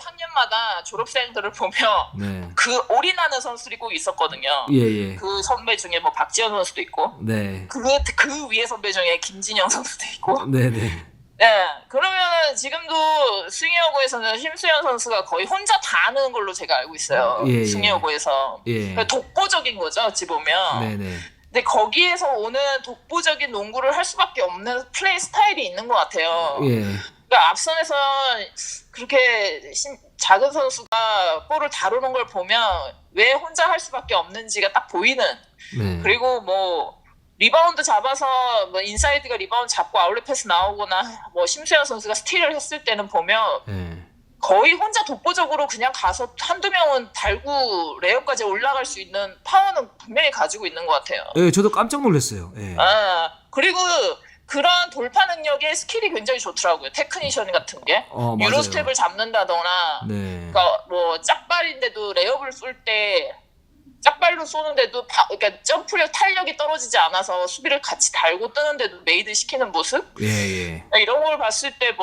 학년마다 졸업생들을 보면 네. 그 올인하는 선수들이 꼭 있었거든요. 예, 예. 그 선배 중에 뭐 박지현 선수도 있고, 네. 그 위에 선배 중에 김진영 선수도 있고. 네, 네. 네. 그러면 지금도 승희여고에서는 심수연 선수가 거의 혼자 다 하는 걸로 제가 알고 있어요. 예, 예. 승희여고에서. 예. 독보적인 거죠, 어찌 보면. 네, 네. 근데 거기에서 오는 독보적인 농구를 할 수밖에 없는 플레이 스타일이 있는 것 같아요. 예. 그러니까 앞선에서 그렇게 작은 선수가 볼을 다루는 걸 보면 왜 혼자 할 수밖에 없는지가 딱 보이는. 네. 그리고 뭐 리바운드 잡아서 뭐 인사이드가 리바운드 잡고 아웃렛 패스 나오거나 뭐 심수연 선수가 스틸을 했을 때는 보면 네. 거의 혼자 독보적으로 그냥 가서 한두 명은 달고 레이업까지 올라갈 수 있는 파워는 분명히 가지고 있는 것 같아요. 예, 저도 깜짝 놀랐어요. 예. 그리고 그런 돌파 능력의 스킬이 굉장히 좋더라고요. 테크니션 같은 게. 맞아요. 유로스텝을 잡는다거나 네. 그러니까 뭐 짝발인데도 레이업을 쏠 때 짝발로 쏘는데도 그러니까 점프력 탄력이 떨어지지 않아서 수비를 같이 달고 뜨는데도 메이드 시키는 모습? 예, 예. 이런 걸 봤을 때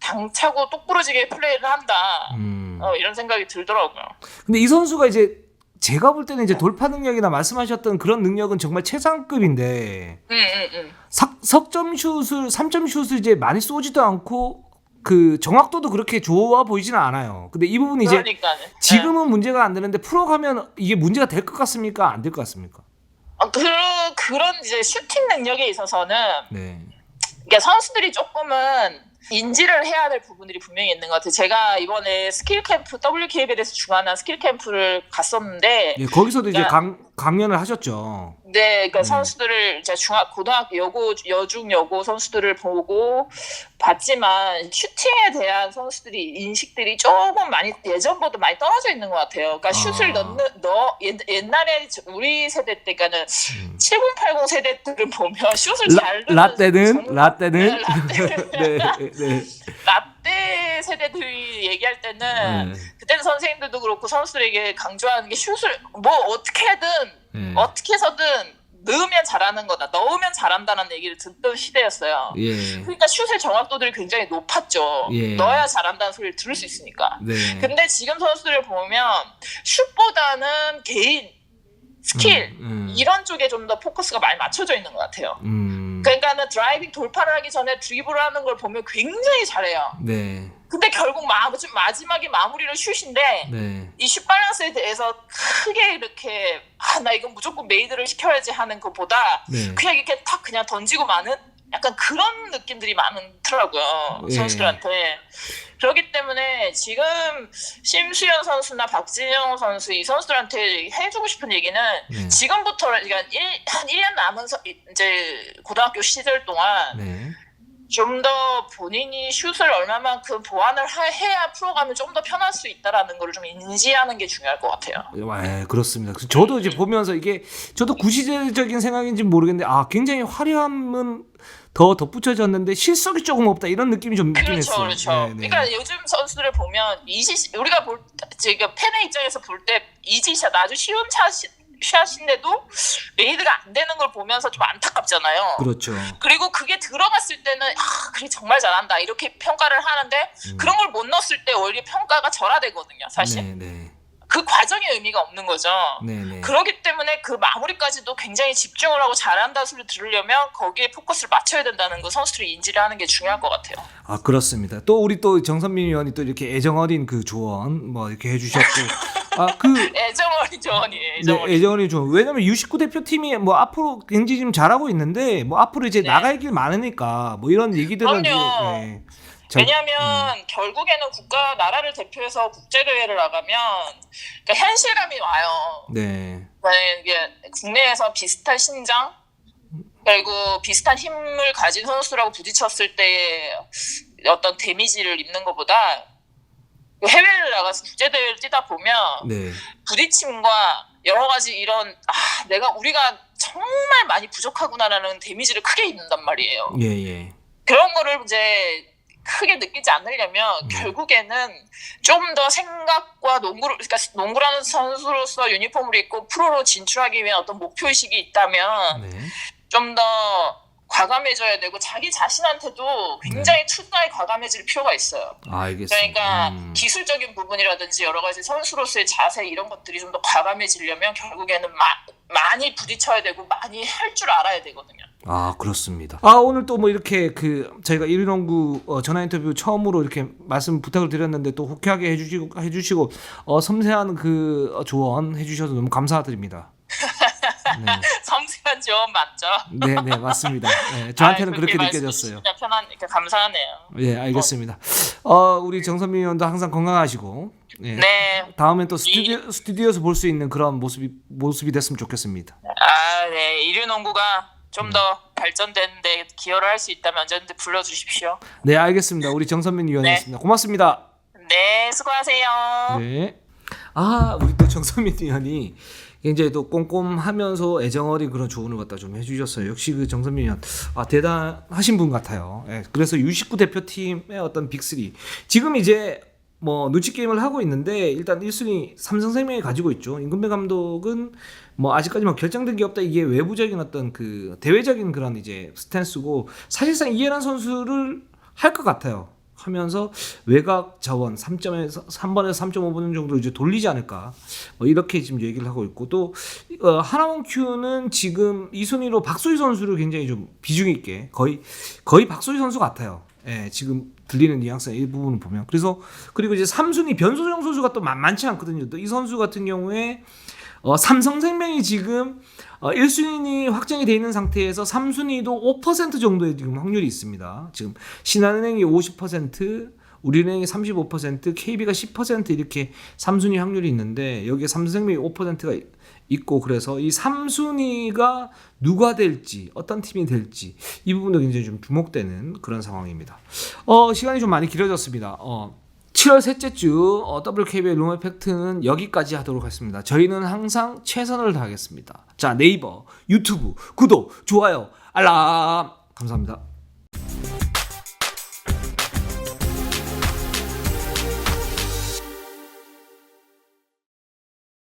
당차고 똑부러지게 플레이를 한다. 이런 생각이 들더라고요. 근데 이 선수가 이제 제가 볼 때는 이제 돌파 능력이나 말씀하셨던 그런 능력은 정말 최상급인데 석점 슛을 3점 슛을 이제 많이 쏘지도 않고 그 정확도도 그렇게 좋아 보이지는 않아요. 근데 이 부분이 이제 그러니까요. 지금은 문제가 안 되는데 프로 가면 이게 문제가 될 것 같습니까? 안 될 것 같습니까? 그런 이제 슈팅 능력에 있어서는 네. 그러니까 선수들이 조금은 인지를 해야 될 부분들이 분명히 있는 것 같아요. 제가 이번에 스킬 캠프 WKBL에서 주관한 스킬 캠프를 갔었는데 예, 거기서도 이제 그러니까 강연을 하셨죠. 네, 그러니까 선수들을 이제 고등학교 여중 여고 선수들을 보고 봤지만 슈팅에 대한 선수들이 인식들이 조금 많이 예전보다 많이 떨어져 있는 것 같아요. 그러니까 슛을 옛날에 우리 세대 때, 그러니까는 7080 세대들을 보면 슛을 잘 넣는 라떼는 네, 네. 라떼 세대들이 얘기할 때는 그때는 선생님들도 그렇고 선수들에게 강조하는 게 슛을 뭐 어떻게 해서든 넣으면 잘하는 거다, 넣으면 잘한다는 얘기를 듣던 시대였어요. 예. 그러니까 슛의 정확도들이 굉장히 높았죠. 예. 넣어야 잘한다는 소리를 들을 수 있으니까. 네. 근데 지금 선수들을 보면 슛보다는 개인 스킬 이런 쪽에 좀 더 포커스가 많이 맞춰져 있는 것 같아요. 그러니까는 드라이빙 돌파를 하기 전에 드리블을 하는 걸 보면 굉장히 잘해요. 네. 근데 결국 마지막에 마무리는 슛인데 네. 이 슛 밸런스에 대해서 크게 이렇게 나 이건 무조건 메이드를 시켜야지 하는 것보다 네. 그냥 이렇게 탁 그냥 던지고 마는 약간 그런 느낌들이 많더라고요. 예. 선수들한테. 그렇기 때문에 지금 심수연 선수나 박진영 선수 이 선수들한테 해주고 싶은 얘기는 지금부터 그러니까 한 1년 남은 이제 고등학교 시절 동안 네. 좀 더 본인이 슛을 얼마만큼 보완을 해야 프로 가면 좀 더 편할 수 있다라는 걸 좀 인지하는 게 중요할 것 같아요. 네, 그렇습니다. 저도 이제 보면서 이게 저도 구시대적인 생각인지 모르겠는데 굉장히 화려함은 더 덧붙여졌는데 실속이 조금 없다 이런 느낌이 좀 있긴 했어요. 그렇죠. 네, 네. 그러니까 요즘 선수들을 보면 우리가 지금 팬의 입장에서 볼 때 이지샷 아주 쉬운 샷인데도 메이드가 안 되는 걸 보면서 좀 안타깝잖아요. 그렇죠. 그리고 그게 들어갔을 때는 그래 정말 잘한다 이렇게 평가를 하는데 그런 걸 못 넣었을 때 오히려 평가가 절하되거든요. 사실. 네, 네. 그 과정에 의미가 없는 거죠. 네네. 그렇기 때문에 그 마무리까지도 굉장히 집중을 하고 잘한다 소리 들으려면 거기에 포커스를 맞춰야 된다는 거 선수들이 인지를 하는 게 중요할 것 같아요. 그렇습니다. 또 우리 또 정선민 위원이 또 이렇게 애정어린 그 조언 뭐 이렇게 해주셨고 애정어린 조언이에요. 네, 애정어린 조언. 왜냐면 U19 대표팀이 뭐 앞으로 굉장히 지금 잘하고 있는데 뭐 앞으로 이제 나갈 길 많으니까 뭐 이런 얘기들은 그럼요. 왜냐하면 결국에는 나라를 대표해서 국제대회를 나가면 그러니까 현실감이 와요. 네. 만약에 이게 국내에서 비슷한 신장 그리고 비슷한 힘을 가진 선수라고 부딪혔을 때 어떤 데미지를 입는 것보다 해외를 나가서 국제대회를 뛰다 보면 네. 부딪힘과 여러 가지 이런 우리가 정말 많이 부족하구나라는 데미지를 크게 입는단 말이에요. 예. 그런 거를 이제 크게 느끼지 않으려면 결국에는 좀 더 생각과 그러니까 농구라는 선수로서 유니폼을 입고 프로로 진출하기 위한 어떤 목표의식이 있다면 네. 좀 더 과감해져야 되고 자기 자신한테도 굉장히 투자에 과감해질 필요가 있어요. 알겠습니다. 그러니까 기술적인 부분이라든지 여러 가지 선수로서의 자세 이런 것들이 좀 더 과감해지려면 결국에는 많이 부딪혀야 되고 많이 할 줄 알아야 되거든요. 아, 그렇습니다. 오늘 또 뭐 이렇게 저희가 1위 농구 전화 인터뷰 처음으로 이렇게 말씀 부탁을 드렸는데 또 호쾌하게 해주시고 섬세한 조언 해주셔서 너무 감사드립니다. 네. 섬세한 조언 맞죠? 네, 맞습니다. 네, 저한테는 그렇게 느껴졌어요. 편하니까 감사하네요. 예, 알겠습니다. 우리 정선민 위원도 항상 건강하시고, 예, 네. 다음엔 또 스튜디오에서 볼 수 있는 그런 모습이 됐으면 좋겠습니다. 네. 이류 농구가 좀 더 발전되는데 기여를 할 수 있다면 언제든지 불러주십시오. 네, 알겠습니다. 우리 정선민 위원이었습니다. 고맙습니다. 네, 수고하세요. 네. 우리 또 정선민 위원이 굉장히 또 꼼꼼하면서 애정어린 그런 조언을 갖다 좀 해주셨어요. 역시 그 정선민 위원 대단하신 분 같아요. 예, 그래서 U19 대표팀의 어떤 빅3 지금 이제 뭐 눈치 게임을 하고 있는데 일단 1순위 삼성생명이 가지고 있죠. 임금배 감독은 뭐 아직까지 뭐 결정된 게 없다. 이게 외부적인 어떤 대외적인 그런 이제 스탠스고 사실상 이해란 선수를 할 것 같아요. 하면서 외곽 자원 3번에서 3.5분 정도 이제 돌리지 않을까 이렇게 지금 얘기를 하고 있고 또 하나원 큐는 지금 2순위로 박소희 선수를 굉장히 좀 비중 있게 거의 박소희 선수 같아요. 예, 지금 들리는 뉘앙스 이 부분을 보면 그리고 이제 3순위 변소정 선수가 또 만만치 않거든요. 또 이 선수 같은 경우에 삼성생명이 지금 1순위 확정이 되어 있는 상태에서 3순위도 5% 정도의 지금 확률이 있습니다. 지금 신한은행이 50%, 우리은행이 35%, KB가 10% 이렇게 3순위 확률이 있는데 여기에 삼성생명이 5%가 있고 그래서 이 3순위가 누가 될지 어떤 팀이 될지 이 부분도 굉장히 좀 주목되는 그런 상황입니다. 시간이 좀 많이 길어졌습니다. 7월 셋째 주 WKBL 룸 팩트는 여기까지 하도록 하겠습니다. 저희는 항상 최선을 다하겠습니다. 자, 네이버, 유튜브, 구독, 좋아요, 알람 감사합니다.